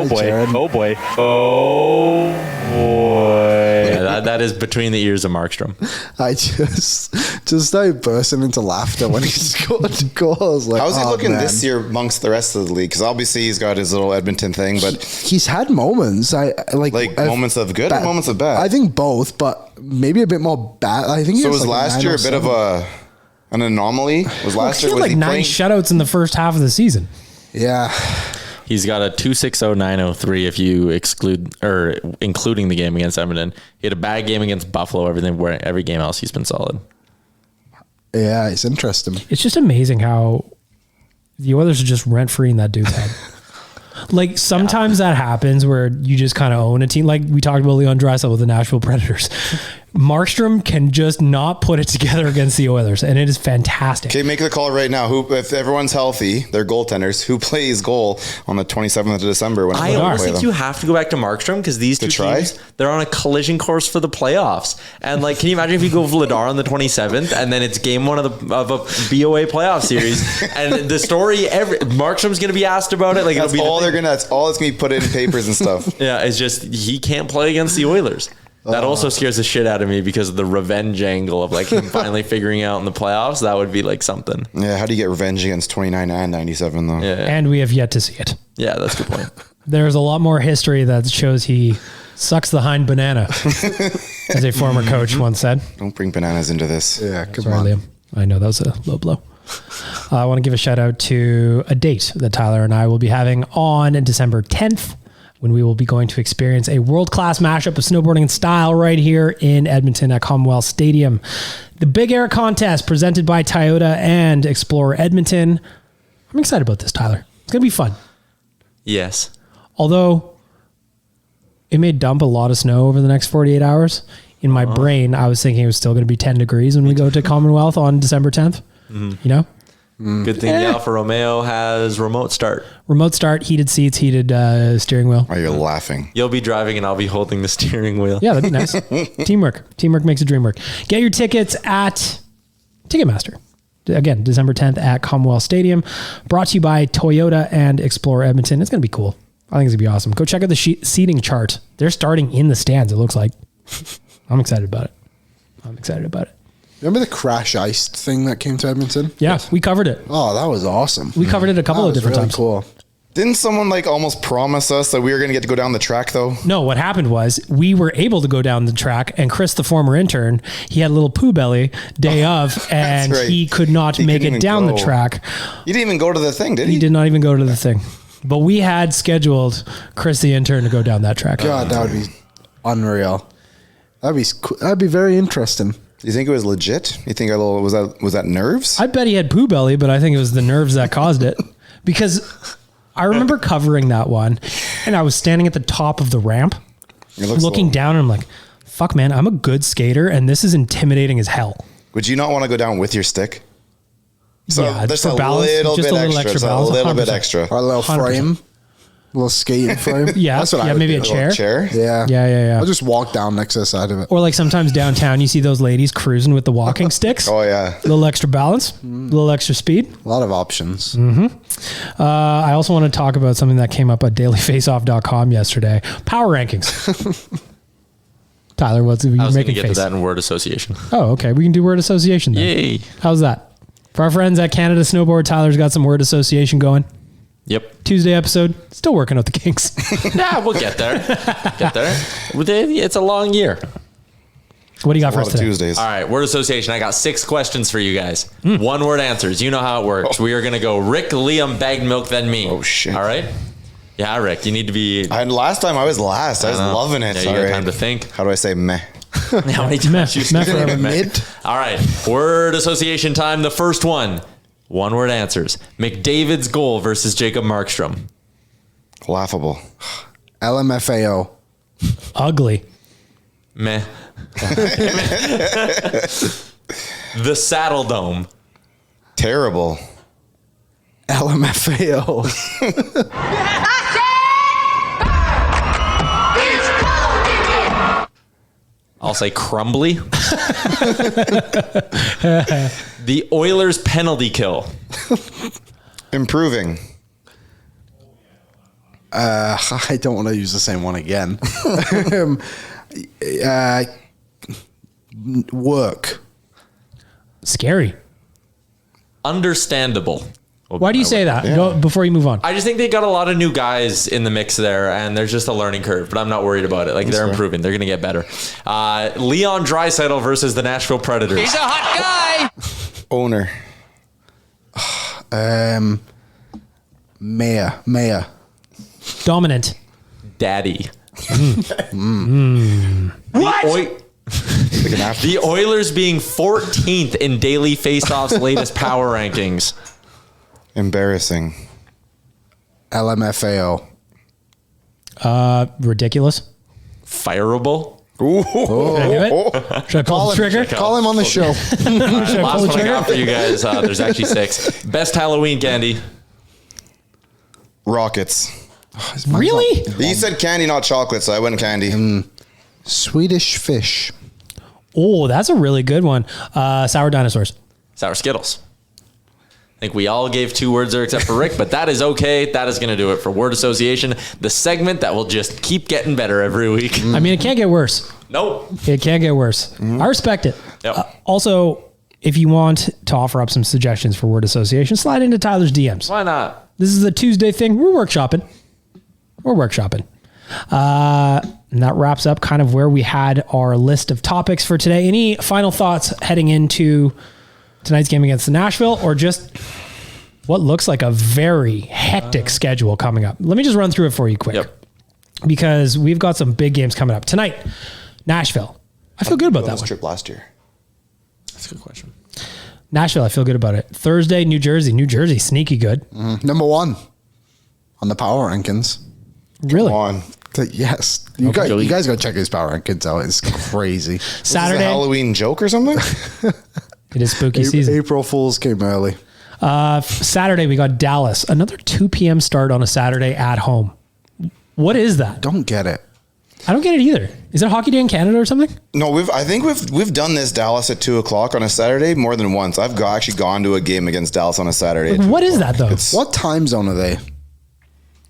Speaker 4: boy.
Speaker 3: Yeah, that is between the ears of Markstrom.
Speaker 6: I just started bursting into laughter when he scored the goal. I was like,
Speaker 5: how's he looking this year amongst the rest of the league? Because obviously he's got his little Edmonton thing, but
Speaker 6: he's had moments.
Speaker 5: Moments of good or moments of bad?
Speaker 6: I think both, but maybe a bit more bad. I think
Speaker 5: so. Was last year a bit of an anomaly? Was last year
Speaker 2: like 9 shutouts in the first half of the season?
Speaker 6: Yeah.
Speaker 3: He's got a 2.60-903 if you including the game against Edmonton. He had a bad game against Buffalo. Every game else he's been solid.
Speaker 6: Yeah, it's interesting.
Speaker 2: It's just amazing how the Oilers are just rent free in that dude's head. Like sometimes that happens where you just kind of own a team. Like we talked about Leon Draisaitl with the Nashville Predators. Markstrom can just not put it together against the Oilers, and it is fantastic.
Speaker 5: Okay, make the call right now. If everyone's healthy, they're goaltenders. Who plays goal on the 27th of December? When
Speaker 3: I almost think you have to go back to Markstrom because these two teams, they're on a collision course for the playoffs. And like, can you imagine if you go Vladar on the 27th and then it's game one of a BOA playoff series, and the story Markstrom's going to be asked about it. Like
Speaker 5: that's all that's all that's going to be put in papers and stuff.
Speaker 3: Yeah, it's just he can't play against the Oilers. That also scares the shit out of me because of the revenge angle of like him finally figuring out in the playoffs. That would be like something.
Speaker 5: Yeah, how do you get revenge against 29 and 97 though?
Speaker 3: Yeah.
Speaker 2: And we have yet to see it.
Speaker 3: Yeah, that's a good point.
Speaker 2: There's a lot more history that shows he sucks the hind banana, as a former coach once said.
Speaker 5: Don't bring bananas into this.
Speaker 6: Yeah, come
Speaker 2: Sorry,
Speaker 6: on.
Speaker 2: Liam. I know that was a low blow. I want to give a shout out to a date that Tyler and I will be having on December 10th, when we will be going to experience a world-class mashup of snowboarding and style right here in Edmonton at Commonwealth Stadium. The Big Air Contest presented by Toyota and Explorer Edmonton. I'm excited about this, Tyler. It's going to be fun.
Speaker 3: Yes.
Speaker 2: Although it may dump a lot of snow over the next 48 hours. In my brain, I was thinking it was still going to be 10 degrees when we go to Commonwealth on December 10th. You know?
Speaker 3: Good thing the Alfa Romeo has remote start.
Speaker 2: Remote start, heated seats, heated steering wheel.
Speaker 5: Oh, you're laughing.
Speaker 3: You'll be driving and I'll be holding the steering wheel.
Speaker 2: Yeah, that'd be nice. Teamwork makes a dream work. Get your tickets at Ticketmaster. Again, December 10th at Commonwealth Stadium. Brought to you by Toyota and Explorer Edmonton. It's going to be cool. I think it's going to be awesome. Go check out the seating chart. They're starting in the stands, it looks like. I'm excited about it.
Speaker 6: Remember the crash ice thing that came to Edmonton?
Speaker 2: Yeah, we covered it.
Speaker 6: Oh, that was awesome.
Speaker 2: We covered it a couple of different times.
Speaker 6: Cool.
Speaker 5: Didn't someone like almost promise us that we were going to get to go down the track though?
Speaker 2: No, what happened was we were able to go down the track, and Chris, the former intern, he had a little poo belly day of, and
Speaker 5: right.
Speaker 2: he could not make it down the track.
Speaker 5: You didn't even go to the thing, did he?
Speaker 2: He did not even go to the thing. But we had scheduled Chris, the intern, to go down that track.
Speaker 6: God, that would be unreal. That'd be very interesting.
Speaker 5: You think it was legit? You think was that nerves?
Speaker 2: I bet he had poo belly, but I think it was the nerves that caused it. Because I remember covering that one, and I was standing at the top of the ramp, looking down, and I'm like, fuck, man, I'm a good skater, and this is intimidating as hell.
Speaker 5: Would you not want to go down with your stick? So
Speaker 2: yeah,
Speaker 5: just
Speaker 2: for
Speaker 5: a
Speaker 2: balance,
Speaker 5: little
Speaker 2: just
Speaker 5: bit
Speaker 2: a little
Speaker 5: extra.
Speaker 2: extra balance.
Speaker 5: A little
Speaker 2: 100%.
Speaker 5: bit extra.
Speaker 6: Or a little
Speaker 2: 100%.
Speaker 6: frame. A little skating frame.
Speaker 2: Yeah,
Speaker 6: That's what I would
Speaker 2: maybe
Speaker 6: do.
Speaker 2: a chair.
Speaker 5: Chair?
Speaker 6: Yeah.
Speaker 2: Yeah.
Speaker 6: I'll just walk down next to the side of it.
Speaker 2: Or like sometimes downtown, you see those ladies cruising with the walking sticks.
Speaker 5: Oh yeah.
Speaker 2: A little extra balance, a little extra speed.
Speaker 6: A lot of options.
Speaker 2: I also want to talk about something that came up at dailyfaceoff.com yesterday. Power rankings. Tyler, what's you
Speaker 3: I was going to
Speaker 2: making
Speaker 3: get
Speaker 2: face?
Speaker 3: to that in word association.
Speaker 2: Oh, okay. We can do word association then.
Speaker 3: Yay.
Speaker 2: How's that? For our friends at Canada Snowboard, Tyler's got some word association going.
Speaker 3: Yep.
Speaker 2: Tuesday episode, still working out the kinks.
Speaker 3: Yeah, we'll get there. It's a long year.
Speaker 2: What do you got
Speaker 5: A
Speaker 2: for
Speaker 5: lot
Speaker 2: us
Speaker 5: of
Speaker 2: today?
Speaker 5: Tuesdays.
Speaker 3: All right, word association. I got 6 questions for you guys. One word answers. You know how it works. We are going to go Rick, Liam, bagged milk, then me.
Speaker 5: Oh, shit.
Speaker 3: All right? Yeah, Rick, you need to be...
Speaker 5: And last time I was last. I was
Speaker 3: know.
Speaker 5: loving it.
Speaker 3: Yeah, you
Speaker 5: All
Speaker 3: got
Speaker 5: right.
Speaker 3: time to think.
Speaker 5: How do I say meh?
Speaker 3: How many times you
Speaker 2: Meh
Speaker 3: say
Speaker 2: forever.
Speaker 3: meh? All right, word association time. The first one. One word answers. McDavid's goal versus Jacob Markstrom.
Speaker 5: Laughable.
Speaker 6: LMFAO.
Speaker 2: Ugly.
Speaker 3: Meh. The Saddle Dome.
Speaker 5: Terrible.
Speaker 6: LMFAO.
Speaker 3: I'll say crumbly. The Oilers penalty kill.
Speaker 5: Improving.
Speaker 6: I don't want to use the same one again. Work.
Speaker 2: Scary.
Speaker 3: Understandable.
Speaker 2: Why do you say that?
Speaker 5: Yeah.
Speaker 2: Go, before you move on.
Speaker 3: I just think they got a lot of new guys in the mix there, and there's just a learning curve, but I'm not worried about it. Like, they're improving. They're going to get better. Leon Draisaitl versus the Nashville Predators.
Speaker 4: He's a hot guy.
Speaker 5: Owner.
Speaker 6: Mayor.
Speaker 2: Dominant.
Speaker 3: Daddy.
Speaker 4: What?
Speaker 3: The Oilers being 14th in Daily Faceoff's latest power rankings.
Speaker 5: Embarrassing.
Speaker 6: LMFAO.
Speaker 2: Ridiculous.
Speaker 3: Fireable.
Speaker 5: Ooh.
Speaker 2: Can I do it? Should I pull the trigger?
Speaker 6: Call him on the show.
Speaker 2: Should I
Speaker 3: Last
Speaker 2: pull the
Speaker 3: one I
Speaker 2: trigger?
Speaker 3: got for you guys. There's actually 6. Best Halloween candy.
Speaker 5: Rockets.
Speaker 2: Really?
Speaker 5: You said candy, not chocolate, so I went candy.
Speaker 6: Swedish fish.
Speaker 2: Oh, that's a really good one. Sour dinosaurs.
Speaker 3: Sour Skittles. I think we all gave 2 words there except for Rick, but that is okay. That is going to do it for word association, the segment that will just keep getting better every week.
Speaker 2: I mean, it can't get worse.
Speaker 3: Nope.
Speaker 2: It can't get worse. I respect it.
Speaker 3: Yep.
Speaker 2: Also, if you want to offer up some suggestions for word association, slide into Tyler's DMs.
Speaker 3: Why not?
Speaker 2: This is a Tuesday thing. We're workshopping. And that wraps up kind of where we had our list of topics for today. Any final thoughts heading into tonight's game against the Nashville, or just what looks like a very hectic schedule coming up? Let me just run through it for you quick.
Speaker 3: Yep.
Speaker 2: Because we've got some big games coming up. Tonight, Nashville. I feel good about that
Speaker 5: This
Speaker 2: one.
Speaker 5: trip last year.
Speaker 3: That's a good question.
Speaker 2: Nashville, I feel good about it. Thursday, New Jersey. New Jersey, sneaky good.
Speaker 6: Number 1 on the power rankings.
Speaker 2: Really?
Speaker 5: Come on.
Speaker 6: Yes. You guys got to check his power rankings out. It's crazy.
Speaker 5: Is this a
Speaker 2: Saturday,
Speaker 5: Halloween joke or something?
Speaker 2: it is spooky season.
Speaker 6: April Fools came early.
Speaker 2: Saturday, we got Dallas. Another 2 p.m. start on a Saturday at home. What is that?
Speaker 6: Don't get it.
Speaker 2: I don't get it either. Is it Hockey Day in Canada or something?
Speaker 5: No, I think we've done this Dallas at 2:00 on a Saturday more than once. I've actually gone to a game against Dallas on a Saturday.
Speaker 2: What is that, though?
Speaker 6: What time zone are they?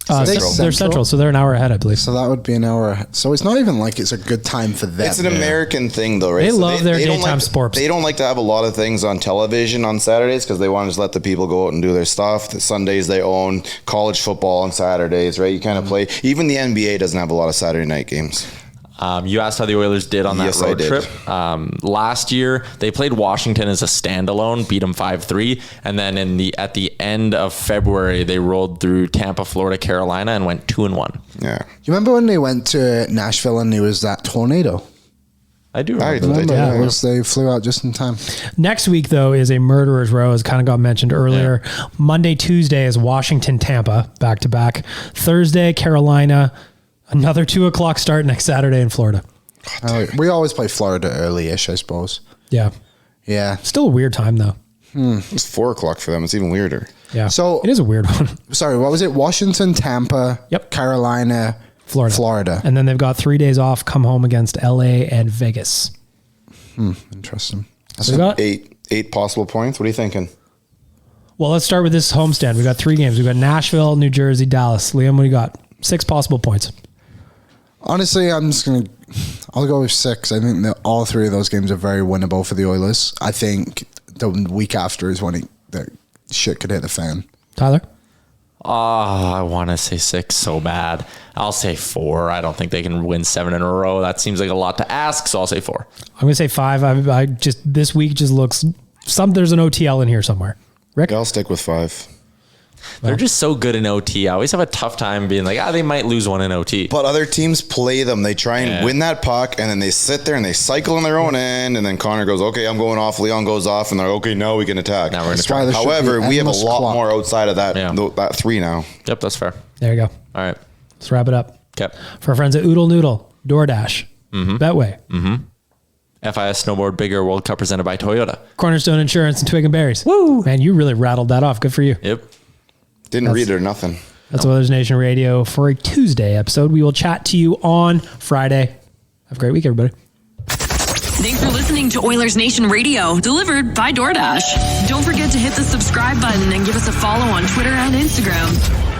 Speaker 2: They're central, so they're an hour ahead, I believe.
Speaker 6: So that would be an hour ahead. So it's not even like it's a good time for them.
Speaker 5: It's an American thing, though, right?
Speaker 2: They love their
Speaker 5: don't
Speaker 2: daytime sports.
Speaker 5: They don't like to have a lot of things on television on Saturdays because they want to just let the people go out and do their stuff. The Sundays they own college football on Saturdays, right? You kind of play. Even the NBA doesn't have a lot of Saturday night games.
Speaker 3: You asked how the Oilers did on that
Speaker 5: Yes, I
Speaker 3: road
Speaker 5: did.
Speaker 3: trip. Last year, they played Washington as a standalone, beat them 5-3, and then at the end of February, they rolled through Tampa, Florida, Carolina, and went 2-1.
Speaker 5: Yeah.
Speaker 6: You remember when they went to Nashville and there was that tornado?
Speaker 3: I do remember.
Speaker 6: Remember?
Speaker 2: Yeah.
Speaker 6: It was, they flew out just in time.
Speaker 2: Next week, though, is a murderer's row, as kind of got mentioned earlier. Yeah. Monday, Tuesday is Washington, Tampa, back-to-back. Thursday, Carolina. Another 2:00 start next Saturday in Florida.
Speaker 6: We always play Florida early-ish, I suppose.
Speaker 2: Yeah.
Speaker 6: Yeah.
Speaker 2: Still a weird time, though.
Speaker 5: It's 4:00 for them. It's even weirder.
Speaker 2: Yeah.
Speaker 6: So
Speaker 2: it is a weird one.
Speaker 6: Sorry, what was it? Washington, Tampa,
Speaker 2: Yep.
Speaker 6: Carolina, Florida.
Speaker 2: And then they've got 3 days off, come home against LA and Vegas.
Speaker 6: Interesting.
Speaker 2: So we got,
Speaker 5: Eight possible points. What are you thinking?
Speaker 2: well, let's start with this homestand. We got 3 games. We got Nashville, New Jersey, Dallas. Liam, what do you got? 6 possible points.
Speaker 6: Honestly, I'll go with 6. I think that all 3 of those games are very winnable for the Oilers. I think the week after is when the shit could hit the fan.
Speaker 2: Tyler?
Speaker 3: I want to say 6 so bad. I'll say 4. I don't think they can win 7 in a row. That seems like a lot to ask, so I'll say 4.
Speaker 2: I'm going to say 5. I just, this week just looks, there's an OTL in here somewhere. Rick?
Speaker 5: I'll stick with 5.
Speaker 3: They're just so good in OT. I always have a tough time being like, they might lose one in OT.
Speaker 5: But other teams play them. They try and win that puck, and then they sit there and they cycle on their own end. And then Connor goes, "Okay, I'm going off." Leon goes off, and they're okay. Now we can attack.
Speaker 3: Now we're going to
Speaker 6: That's why
Speaker 3: try.
Speaker 6: there should
Speaker 5: However,
Speaker 6: be
Speaker 5: we have a
Speaker 6: endless
Speaker 5: lot
Speaker 6: clock.
Speaker 5: more outside of that that 3 now.
Speaker 3: Yep, that's fair.
Speaker 2: There you go.
Speaker 3: All right.
Speaker 2: Let's wrap it up.
Speaker 3: Okay.
Speaker 2: For our friends at Oodle Noodle, DoorDash, Betway,
Speaker 3: FIS Snowboard Bigger World Cup presented by Toyota.
Speaker 2: Cornerstone Insurance, and Twig and Berries. Woo! Man, you really rattled that off. Good for you.
Speaker 3: Yep.
Speaker 5: Didn't read it or nothing.
Speaker 2: That's Oilersnation Radio for a Tuesday episode. We will chat to you on Friday. Have a great week, everybody.
Speaker 1: Thanks for listening to Oilers Nation Radio, delivered by DoorDash. Don't forget to hit the subscribe button and give us a follow on Twitter and Instagram.